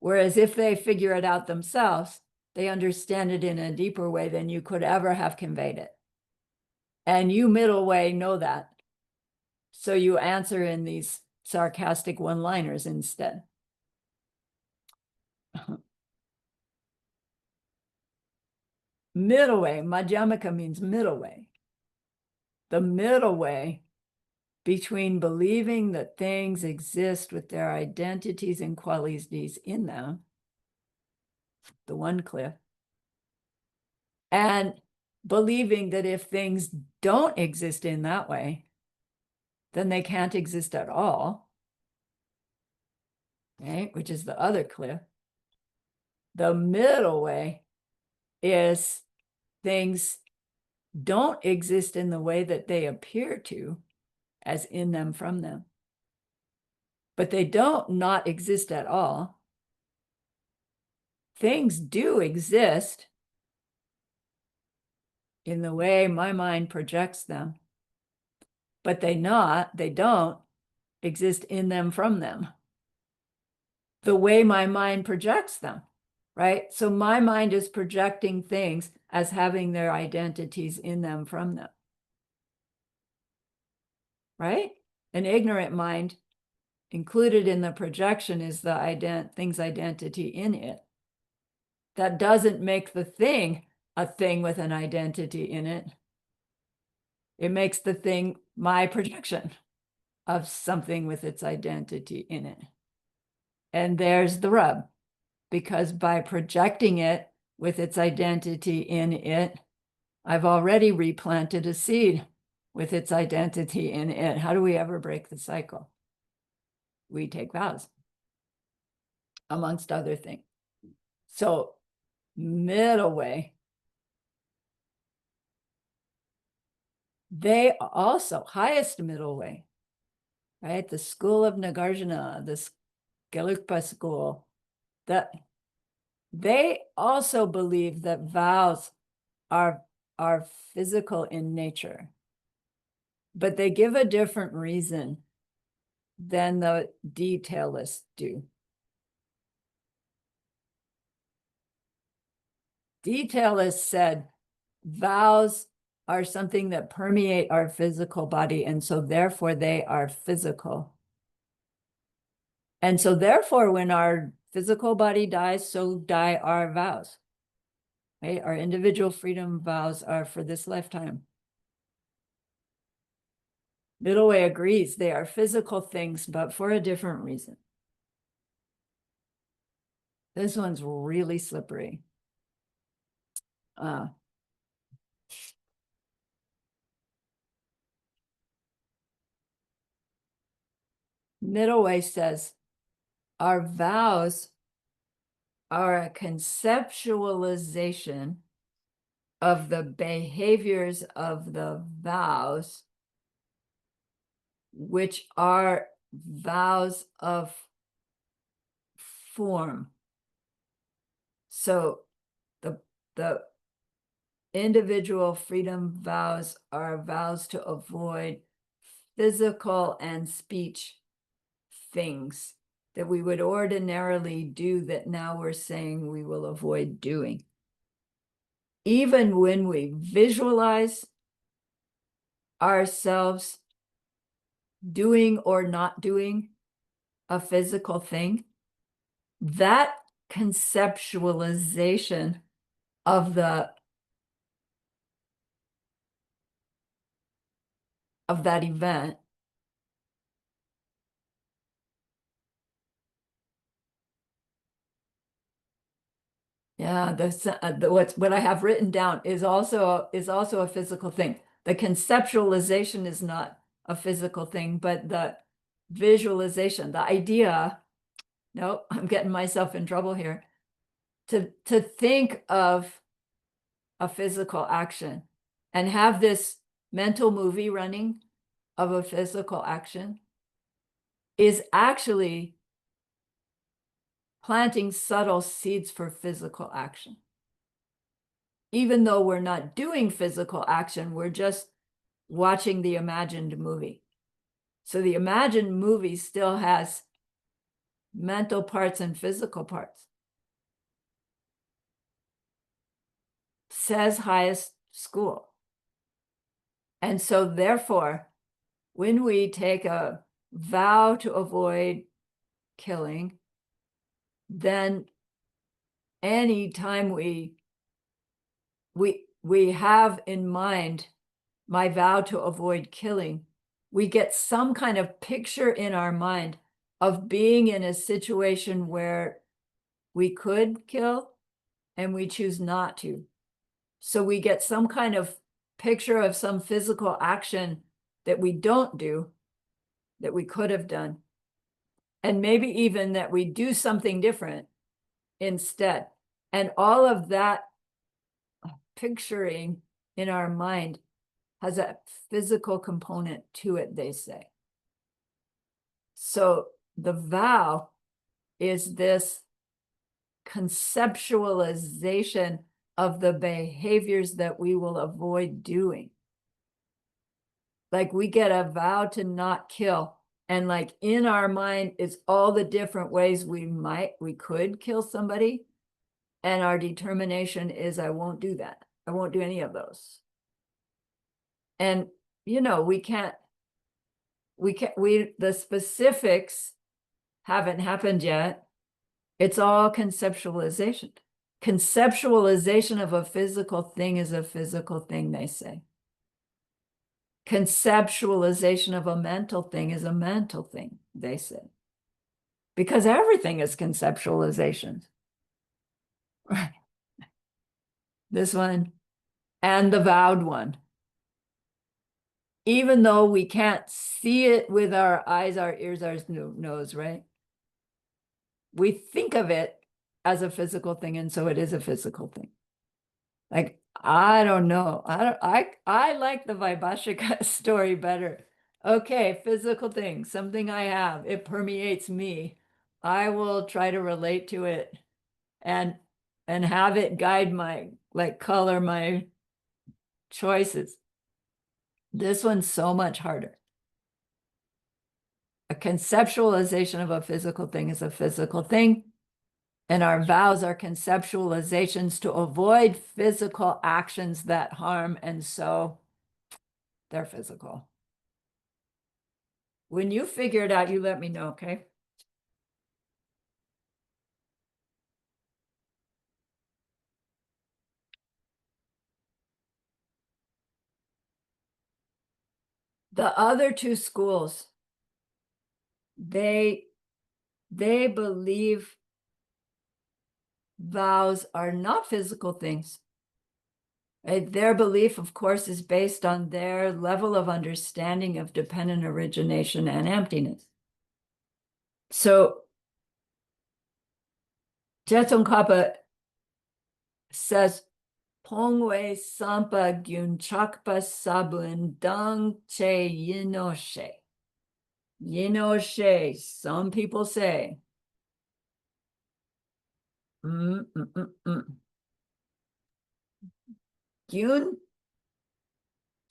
Whereas if they figure it out themselves, they understand it in a deeper way than you could ever have conveyed it. And you middle way know that. So you answer in these sarcastic one-liners instead. Middle way, Madhyamaka means middle way. The middle way between believing that things exist with their identities and qualities in them, the one cliff, and believing that if things don't exist in that way, then they can't exist at all, right? Which is the other cliff. The middle way is things don't exist in the way that they appear to, as in them, from them. But they don't not exist at all. Things do exist in the way my mind projects them, but they don't exist in them, from them, the way my mind projects them, right? So my mind is projecting things as having their identities in them, from them, right? An ignorant mind, included in the projection is the thing's identity in it. That doesn't make the thing a thing with an identity in it. It makes the thing my projection of something with its identity in it. And there's the rub, because by projecting it with its identity in it, I've already replanted a seed with its identity in it. How do we ever break the cycle? We take vows, amongst other things. So middle way, they also, highest middle way, right? The school of Nagarjuna, the Gelugpa school, that they also believe that vows are physical in nature, but they give a different reason than the detailists do. Detailists said vows are something that permeate our physical body, and so therefore they are physical. And so therefore, when our physical body dies, so die our vows. Right? Our individual freedom vows are for this lifetime. Middle Way agrees they are physical things, but for a different reason. This one's really slippery. Middle Way says, our vows are a conceptualization of the behaviors of the vows, which are vows of form. So the individual freedom vows are vows to avoid physical and speech things that we would ordinarily do that now we're saying we will avoid doing. Even when we visualize ourselves doing or not doing a physical thing, that conceptualization of that event what I have written down is also a physical thing. The conceptualization is not a physical thing, but the visualization, the idea, no, I'm getting myself in trouble here. To think of a physical action and have this mental movie running of a physical action is actually planting subtle seeds for physical action. Even though we're not doing physical action, we're just watching the imagined movie. So the imagined movie still has mental parts and physical parts. Says highest school. And so therefore, when we take a vow to avoid killing, then anytime we have in mind my vow to avoid killing, we get some kind of picture in our mind of being in a situation where we could kill and we choose not to. So we get some kind of picture of some physical action that we don't do, that we could have done. And maybe even that we do something different instead. And all of that picturing in our mind has a physical component to it, they say. So the vow is this conceptualization of the behaviors that we will avoid doing. Like we get a vow to not kill, and like in our mind is all the different ways we could kill somebody, and our determination is I won't do that. I won't do any of those. And the specifics haven't happened yet. It's all conceptualization. Conceptualization of a physical thing is a physical thing, they say. Conceptualization of a mental thing is a mental thing, they say. Because everything is conceptualization. Right. This one and the vowed one. Even though we can't see it with our eyes, our ears, our nose, right? We think of it as a physical thing, and so it is a physical thing. Like, I don't know. I like the Vaibhashika story better. Okay, physical thing, something I have, it permeates me. I will try to relate to it and have it guide color my choices. This one's so much harder. A conceptualization of a physical thing is a physical thing. And our vows are conceptualizations to avoid physical actions that harm, and so they're physical. When you figure it out, you let me know, okay? The other two schools, they believe vows are not physical things. Their belief, of course, is based on their level of understanding of dependent origination and emptiness. So Tsongkhapa says, Pongwe Sampa Gyunchakpa Sabun Dang Che Yinoshe. Yinoshe, some people say. Gyun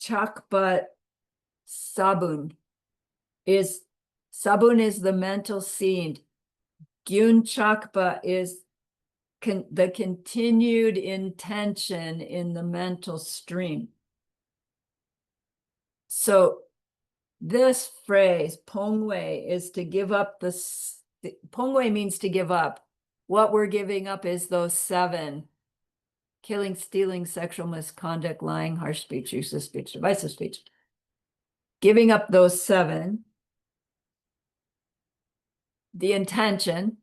Chakpa Sabun is the mental seed. Gyun Chakpa is the continued intention in the mental stream. So this phrase, Pongwei, is to give up Pongwei means to give up. What we're giving up is those 7: killing, stealing, sexual misconduct, lying, harsh speech, useless speech, divisive speech. Giving up those 7, the intention,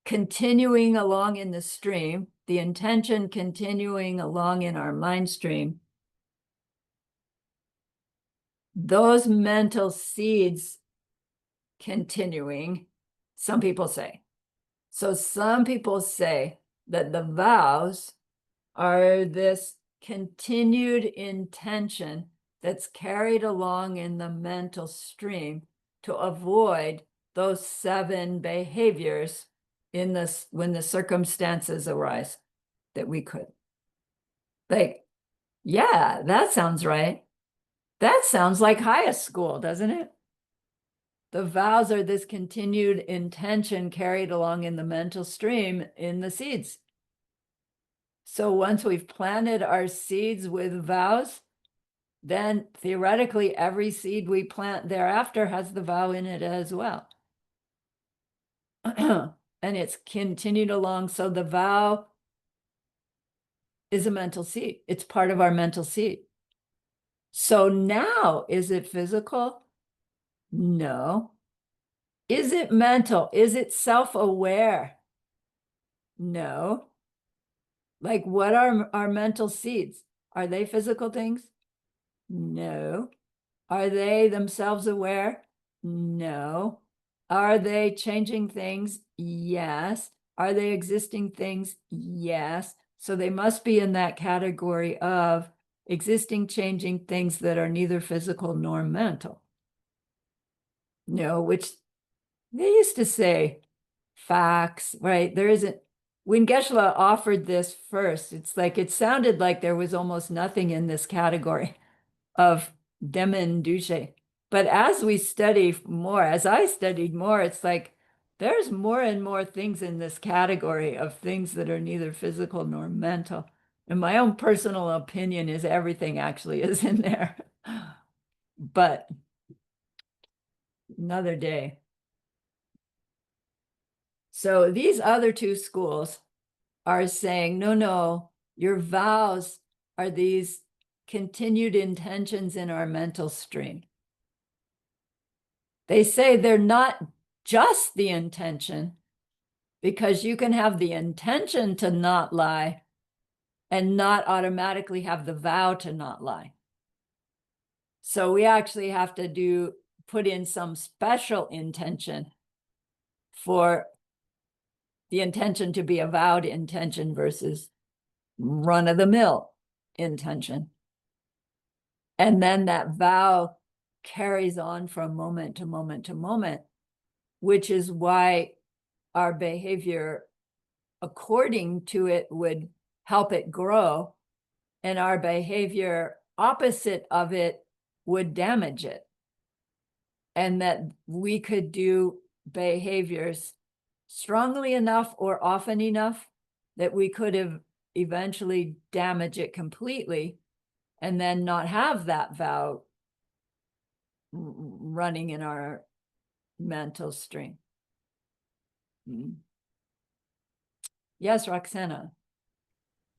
continuing along in the stream, the intention continuing along in our mind stream, those mental seeds continuing, some people say. So some people say that the vows are this continued intention that's carried along in the mental stream to avoid those 7 behaviors in this when the circumstances arise that we could. Like, yeah, that sounds right. That sounds like highest school, doesn't it? The vows are this continued intention carried along in the mental stream in the seeds. So once we've planted our seeds with vows, then theoretically every seed we plant thereafter has the vow in it as well. And it's continued along. So the vow is a mental seed. It's part of our mental seed. So now, is it physical? No. Is it mental? Is it self-aware? No. Like, what are our mental seeds? Are they physical things? No. Are they themselves aware? No. Are they changing things? Yes. Are they existing things? Yes. So they must be in that category of existing, changing things that are neither physical nor mental. No, which they used to say facts, right? There isn't, when Geshe-la offered this first, it's like, it sounded like there was almost nothing in this category of Demen Dushe. But as we study more, as I studied more, it's like, there's more and more things in this category of things that are neither physical nor mental. And my own personal opinion is everything actually is in there. But another day. So these other two schools are saying, no, your vows are these continued intentions in our mental stream. They say they're not just the intention, because you can have the intention to not lie and not automatically have the vow to not lie. So we actually have to put in some special intention for the intention to be a vowed intention versus run-of-the-mill intention. And then that vow carries on from moment to moment to moment, which is why our behavior according to it would help it grow, and our behavior opposite of it would damage it. And that we could do behaviors strongly enough or often enough that we could have eventually damage it completely and then not have that vow running in our mental stream. Yes, Roxana.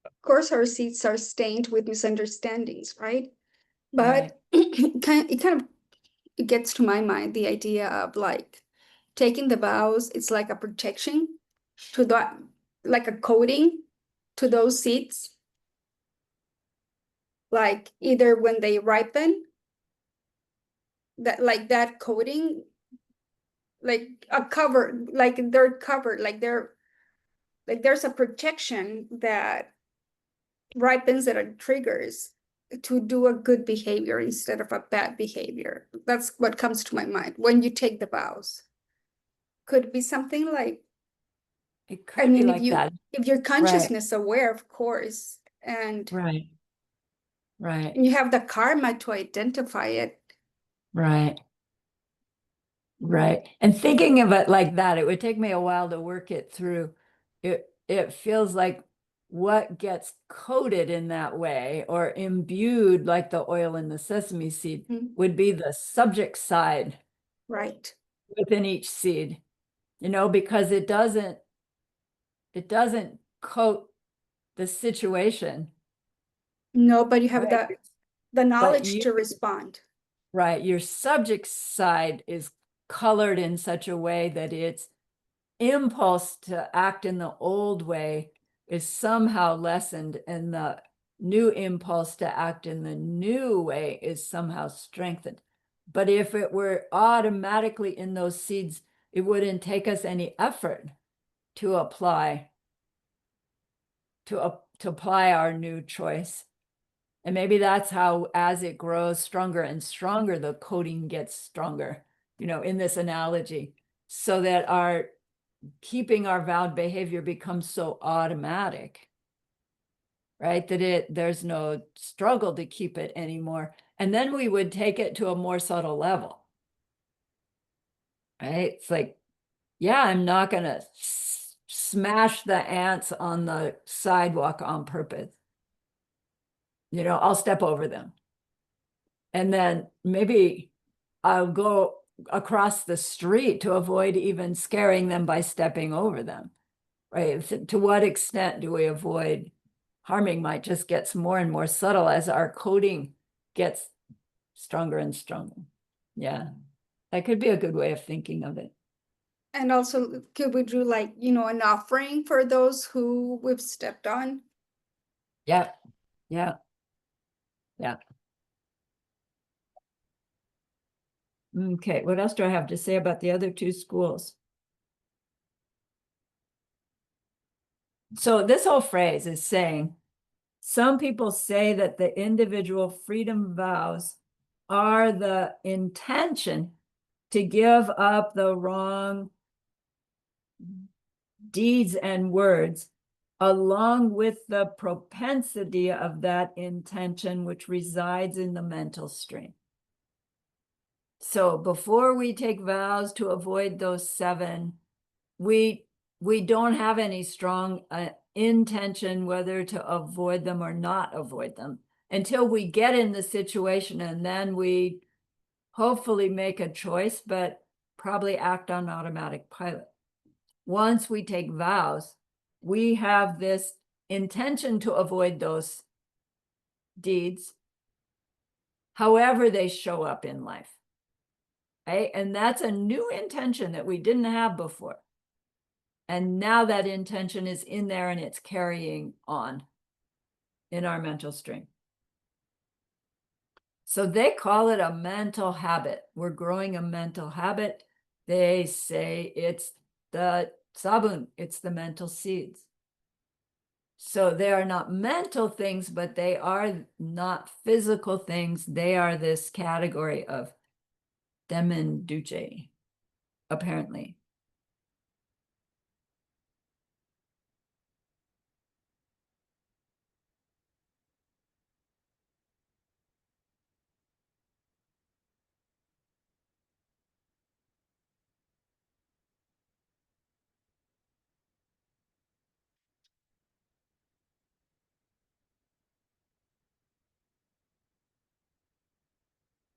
of course, our seeds are stained with misunderstandings, right? Right. But it kind of it gets to my mind the idea of like taking the vows, it's like a protection to that, like a coating to those seeds. Like either when they ripen, that like that coating, like a cover, like they're covered, like they're like there's a protection that ripens that are triggers to do a good behavior instead of a bad behavior. That's what comes to my mind when you take the vows. Could it be something like, It I could be mean, like that. if your Right. consciousness aware, of course, and Right. Right. you have the karma to identify it. Right. Right. And thinking of it like that, it would take me a while to work it through. It feels like what gets coated in that way or imbued like the oil in the sesame seed Mhm. would be the subject side Right. within each seed, because it doesn't coat the situation, No, but you have right? the But knowledge to respond. right, your subject side is colored in such a way that its impulse to act in the old way is somehow lessened, and the new impulse to act in the new way is somehow strengthened. But if it were automatically in those seeds, it wouldn't take us any effort to apply our new choice. And maybe that's how, as it grows stronger and stronger, the coating gets stronger, in this analogy, so that our keeping our vowed behavior becomes so automatic, right? That there's no struggle to keep it anymore. And then we would take it to a more subtle level, right? It's like, yeah, I'm not going to smash the ants on the sidewalk on purpose. I'll step over them. And then maybe I'll go across the street to avoid even scaring them by stepping over them, right? To what extent do we avoid harming might just gets more and more subtle as our coding gets stronger and stronger. Yeah, that could be a good way of thinking of it. And also, could we do like, an offering for those who we've stepped on? Yeah, yeah, yeah. Okay, what else do I have to say about the other two schools? So this whole phrase is saying, some people say that the individual freedom vows are the intention to give up the wrong deeds and words, along with the propensity of that intention which resides in the mental stream. So before we take vows to avoid those 7, we don't have any strong intention whether to avoid them or not avoid them until we get in the situation, and then we hopefully make a choice, but probably act on automatic pilot. Once we take vows, we have this intention to avoid those deeds, however they show up in life, right? And that's a new intention that we didn't have before. And now that intention is in there and it's carrying on in our mental stream. So they call it a mental habit. We're growing a mental habit. They say it's the sabun, it's the mental seeds. So they are not mental things, but they are not physical things. They are this category of demen duce, apparently.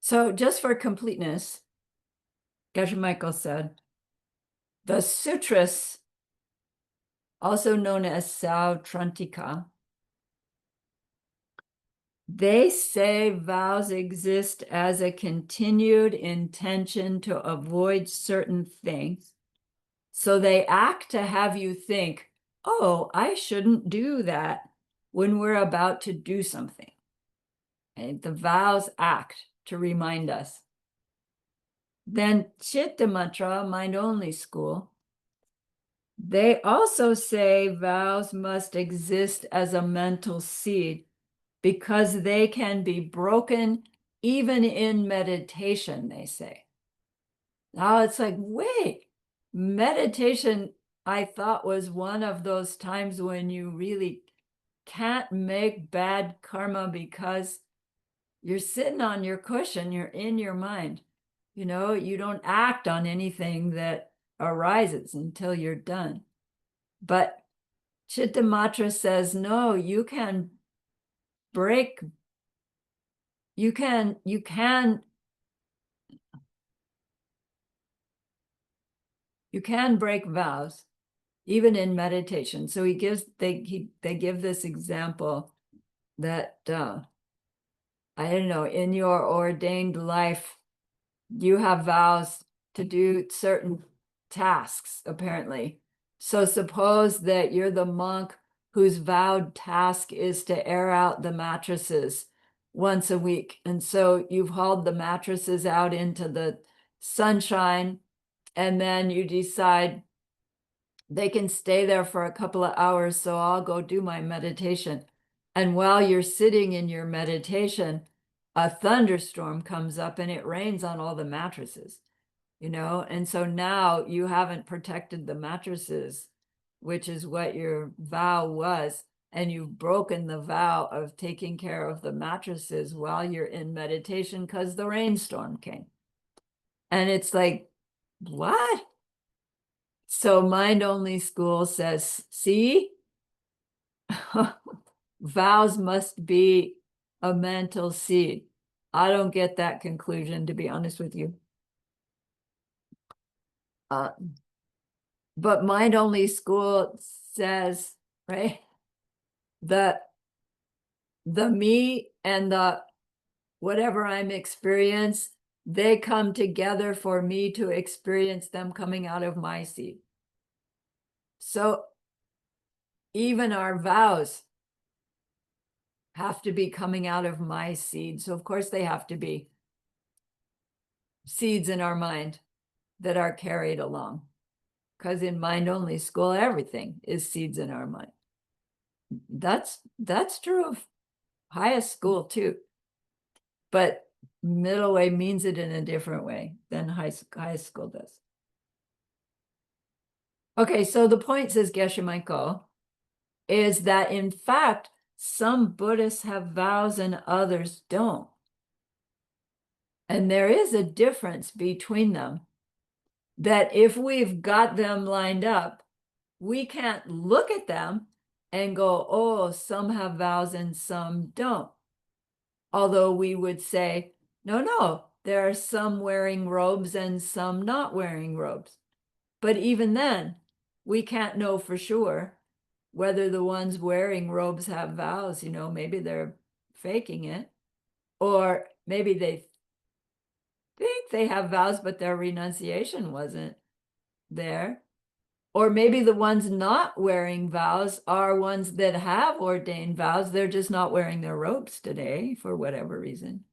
So just for completeness, Geshe Michael said, the sutras, also known as Sautrantika, They say vows exist as a continued intention to avoid certain things. So they act to have you think, oh, I shouldn't do that when we're about to do something. And the vows act to remind us. Then Chittamatra, mind-only school, they also say vows must exist as a mental seed because they can be broken even in meditation, they say. Now it's like, wait, meditation, I thought, was one of those times when you really can't make bad karma because you're sitting on your cushion, you're in your mind. You know, you don't act on anything that arises until you're done. But Chittamatra says, no, you can break, you can break vows even in meditation. So he gives, they give this example that I don't know, in your ordained life, you have vows to do certain tasks, apparently. So suppose that you're the monk whose vowed task is to air out the mattresses once a week. And so you've hauled the mattresses out into the sunshine, and then you decide they can stay there for a couple of hours, so I'll go do my meditation. And while you're sitting in your meditation, a thunderstorm comes up and it rains on all the mattresses, you know? And so now you haven't protected the mattresses, which is what your vow was. And you've broken the vow of taking care of the mattresses while you're in meditation because the rainstorm came. And it's like, what? So mind-only school says, see, vows must be a mental seed. I don't get that conclusion, to be honest with you. But mind-only school says, right, that the me and the whatever I'm experiencing, they come together for me to experience them coming out of my seed. So even our vows have to be coming out of my seed. So of course they have to be seeds in our mind that are carried along. Because in mind-only school, everything is seeds in our mind. That's true of highest school too. But middle way means it in a different way than highest school does. Okay, so the point, says Geshe Michael, is that in fact, some Buddhists have vows and others don't. And there is a difference between them, that if we've got them lined up, we can't look at them and go, oh, some have vows and some don't. Although we would say, no, there are some wearing robes and some not wearing robes. But even then, we can't know for sure whether the ones wearing robes have vows. You know, maybe they're faking it, or maybe they think they have vows, but their renunciation wasn't there. Or maybe the ones not wearing vows are ones that have ordained vows. They're just not wearing their robes today for whatever reason.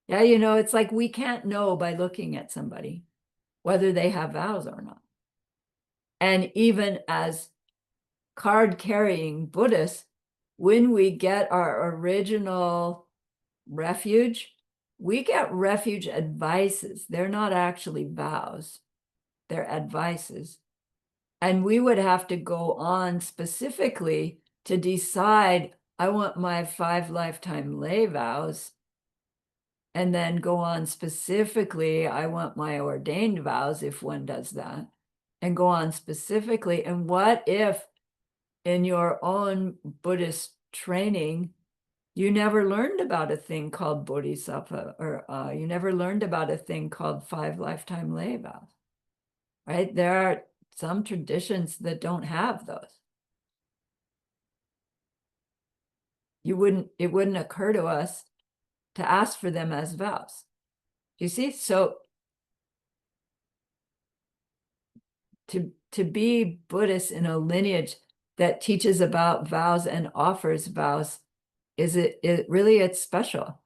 Yeah, you know, it's like we can't know by looking at somebody whether they have vows or not. And even as card-carrying Buddhists, when we get our original refuge, we get refuge advices. They're not actually vows, they're advices. And we would have to go on specifically to decide, I want my 5 lifetime lay vows, and then go on specifically, I want my ordained vows, if one does that, and go on specifically. And what if in your own Buddhist training, you never learned about a thing called bodhisattva, or you never learned about a thing called 5 lifetime lay vows, right? There are some traditions that don't have those. it wouldn't occur to us to ask for them as vows. You see? So to be Buddhist in a lineage that teaches about vows and offers vows, it's special.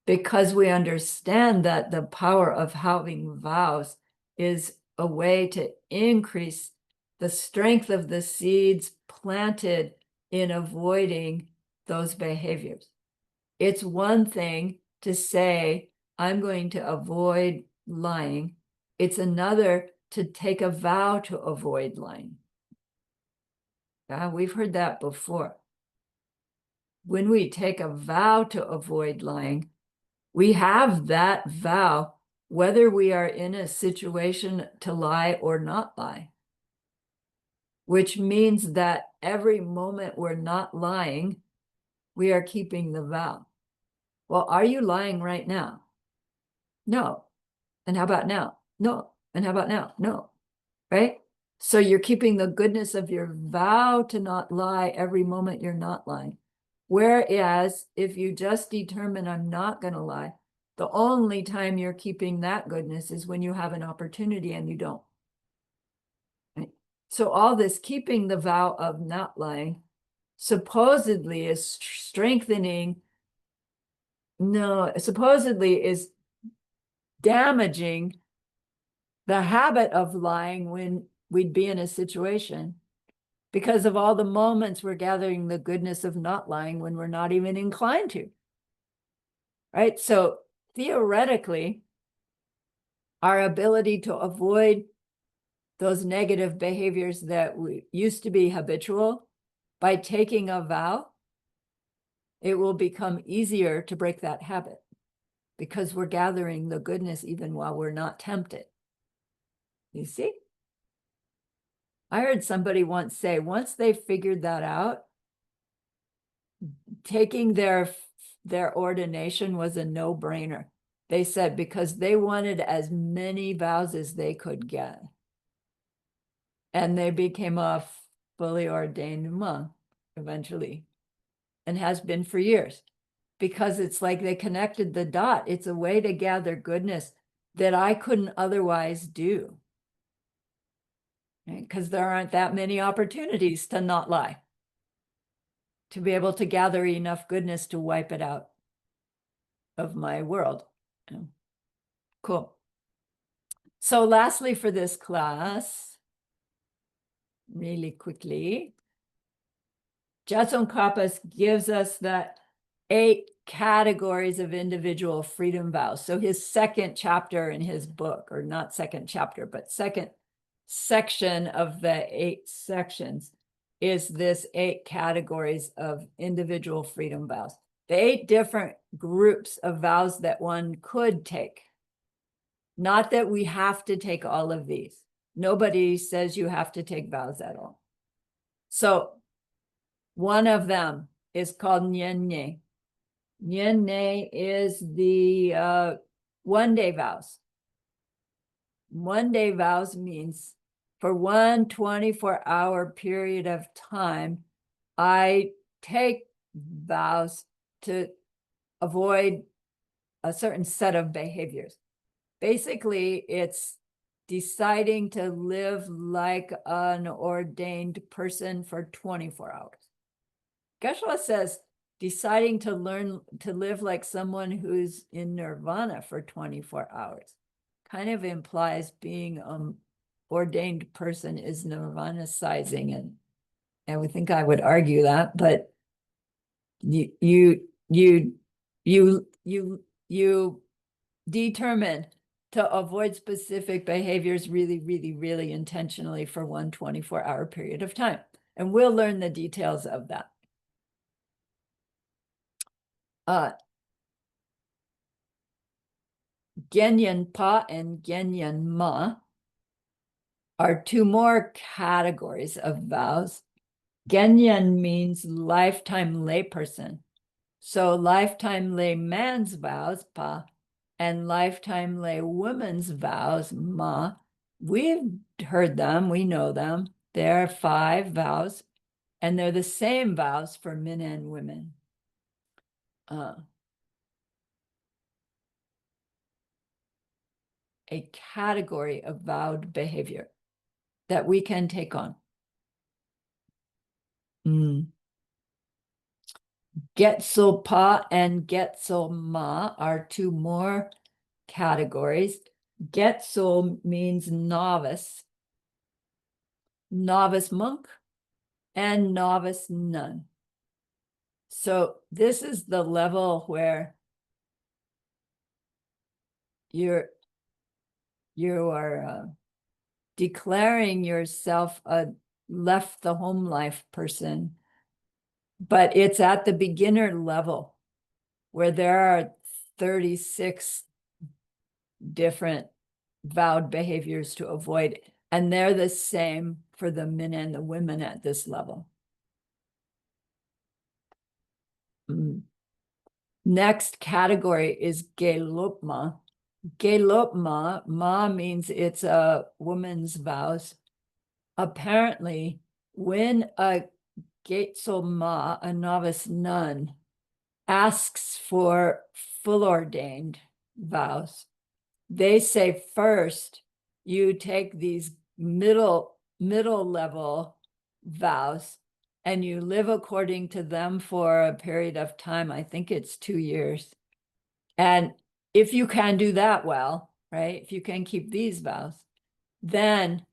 Because we understand that the power of having vows is a way to increase the strength of the seeds planted in avoiding those behaviors. It's one thing to say, I'm going to avoid lying. It's another to take a vow to avoid lying. Yeah, we've heard that before. When we take a vow to avoid lying, we have that vow, whether we are in a situation to lie or not lie, which means that every moment we're not lying, we are keeping the vow. Well, are you lying right now? No. And how about now? No. And how about now? No. Right? So you're keeping the goodness of your vow to not lie every moment you're not lying. Whereas if you just determine I'm not going to lie, the only time you're keeping that goodness is when you have an opportunity and you don't. Right? So all this keeping the vow of not lying supposedly is strengthening, no, supposedly is damaging the habit of lying when we'd be in a situation, because of all the moments we're gathering the goodness of not lying when we're not even inclined to. Right? So theoretically, our ability to avoid those negative behaviors that we used to be habitual, by taking a vow, it will become easier to break that habit because we're gathering the goodness even while we're not tempted. You see? I heard somebody once say, once they figured that out, taking their ordination was a no-brainer. They said because they wanted as many vows as they could get. And they became a fully ordained monk eventually, and has been for years, because it's like they connected the dot. It's a way to gather goodness that I couldn't otherwise do. Because there aren't that many opportunities to not lie, to be able to gather enough goodness to wipe it out of my world. Cool. So lastly for this class, really quickly, Jetson Kappas gives us that 8 categories of individual freedom vows. So his second chapter in his book, or not second chapter, but second section of the 8 sections, is this 8 categories of individual freedom vows. The 8 different groups of vows that one could take. Not that we have to take all of these. Nobody says you have to take vows at all. So one of them is called Nyenye. Nyenye is the one-day vows. One-day vows means for one 24-hour period of time, I take vows to avoid a certain set of behaviors. Basically, it's deciding to live like an ordained person for 24 hours. Geshe-la says deciding to learn to live like someone who's in nirvana for 24 hours kind of implies being an ordained person is nirvana-sizing, and we think I would argue that, but you determine to avoid specific behaviors really intentionally for one 24-hour period of time. And we'll learn the details of that. Genyen Pa and Genyen Ma are 2 more categories of vows. Genyen means lifetime layperson. So lifetime layman's vows, Pa, and lifetime laywoman's vows, Ma, we've heard them, we know them. There are 5 vows, And they're the same vows for men and women. A category of vowed behavior that we can take on. Getso-pa and Getso-ma are two more categories. Getso means novice, novice monk, and novice nun. So this is the level where you are declaring yourself a left the home life person, but it's at the beginner level where there are 36 different vowed behaviors to avoid, and they're the same for the men and the women at this level. Next category is gelopma. Gelopma, ma means it's a woman's vows. Apparently, when a Getso-ma, a novice nun, asks for full ordained vows, they say first you take these middle level vows and you live according to them for a period of time. I think it's 2 years. And if you can do that well, right, if you can keep these vows, then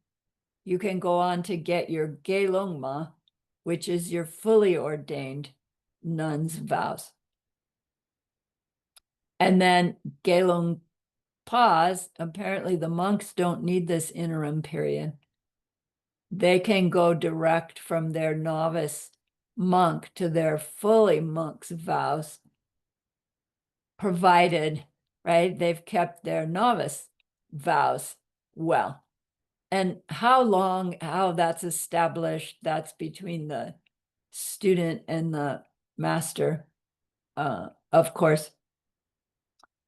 you can go on to get your gelongma, which is your fully ordained nun's vows. And then gelong pause, apparently the monks don't need this interim period. They can go direct from their novice monk to their fully monk's vows, provided, right, they've kept their novice vows well. And how that's established, that's between the student and the master, of course.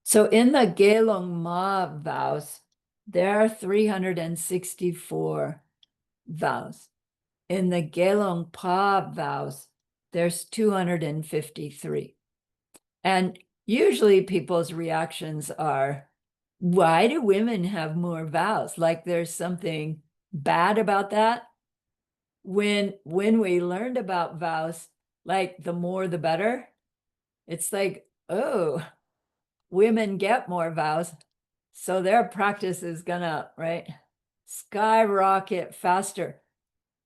So in the Gelong Ma vows, there are 364 vows. In the Gelong Pa vows, there's 253. And usually people's reactions are, why do women have more vows? Like there's something bad about that. When we learned about vows, like the more the better, it's like, oh, women get more vows, so their practice is gonna, right, skyrocket faster.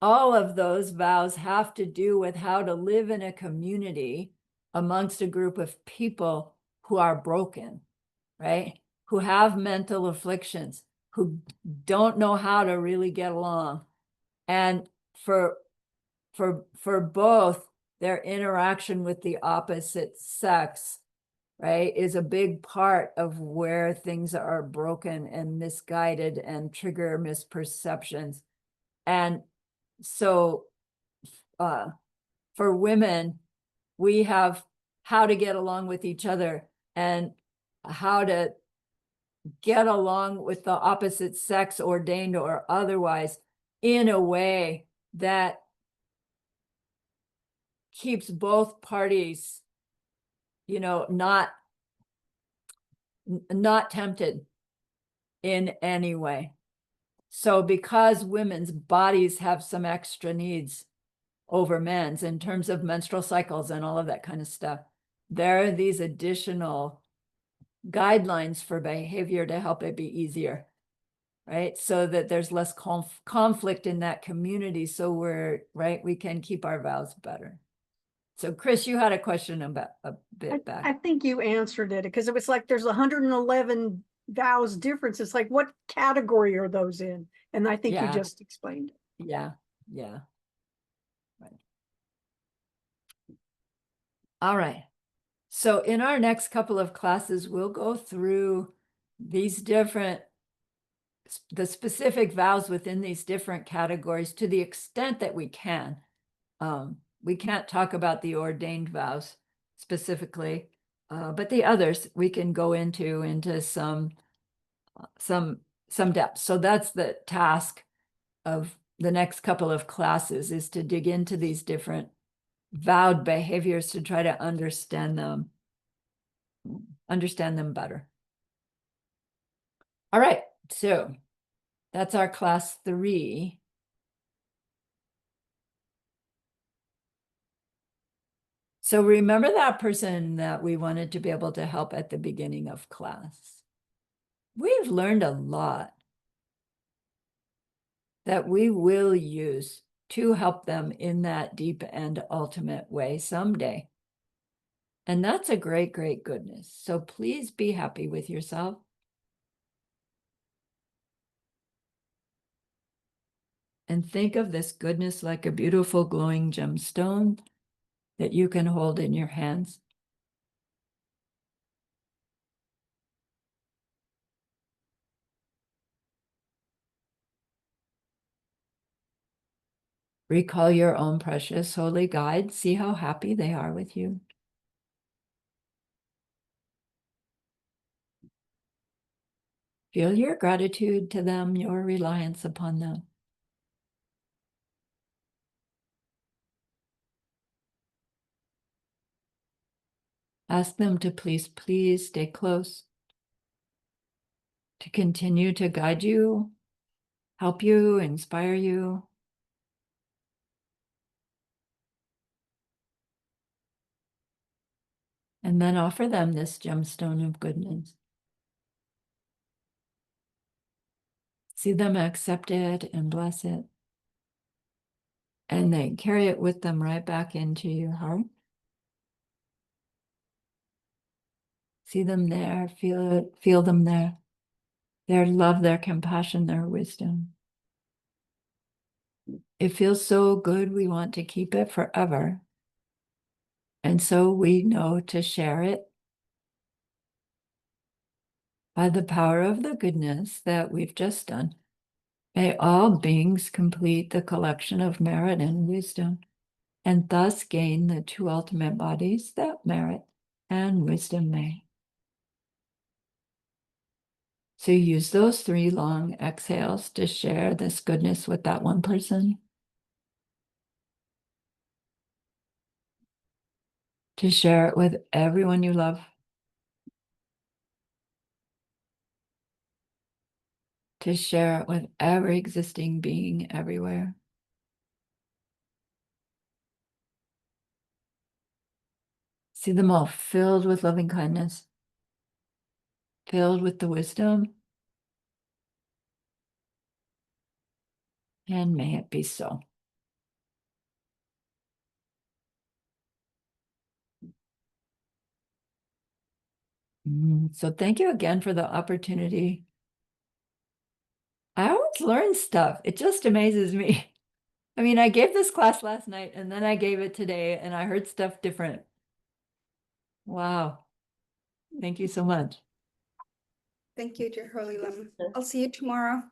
All of those vows have to do with how to live in a community amongst a group of people who are broken, right? Who have mental afflictions, who don't know how to really get along. And for both, their interaction with the opposite sex, right, is a big part of where things are broken and misguided and trigger misperceptions. And so for women, we have how to get along with each other and how to get along with the opposite sex, ordained or otherwise, in a way that keeps both parties, you know, not tempted in any way. So because women's bodies have some extra needs over men's in terms of menstrual cycles and all of that kind of stuff, there are these additional guidelines for behavior to help it be easier, right? So that there's less conflict in that community. So we can keep our vows better. So Chris, you had a question about a bit back. I think you answered it because it was like there's 111 vows difference. It's like, what category are those in? And I think you just explained it. Yeah. Right. All right. So in our next couple of classes, we'll go through these the specific vows within these different categories to the extent that we can. We can't talk about the ordained vows specifically, but the others we can go into some depth. So that's the task of the next couple of classes is to dig into these different vowed behaviors to try to understand them better. All right, so that's our class 3. So remember that person that we wanted to be able to help at the beginning of class. We've learned a lot that we will use to help them in that deep and ultimate way someday. And that's a great, great goodness. So please be happy with yourself. And think of this goodness like a beautiful glowing gemstone that you can hold in your hands. Recall your own precious holy guide. See how happy they are with you. Feel your gratitude to them, your reliance upon them. Ask them to please, please stay close, to continue to guide you, help you, inspire you. And then offer them this gemstone of goodness. See them accept it and bless it. And they carry it with them right back into your heart. See them there, feel it, feel them there. Their love, their compassion, their wisdom. It feels so good, we want to keep it forever. And so we know to share it by the power of the goodness that we've just done. May all beings complete the collection of merit and wisdom, and thus gain the 2 ultimate bodies that merit and wisdom may. So use those 3 long exhales to share this goodness with that one person. To share it with everyone you love. To share it with every existing being everywhere. See them all filled with loving kindness, filled with the wisdom, and may it be so. So thank you again for the opportunity. I always learn stuff. It just amazes me. I mean, I gave this class last night and then I gave it today and I heard stuff different. Wow. Thank you so much. Thank you, dear Holy Lama. I'll see you tomorrow.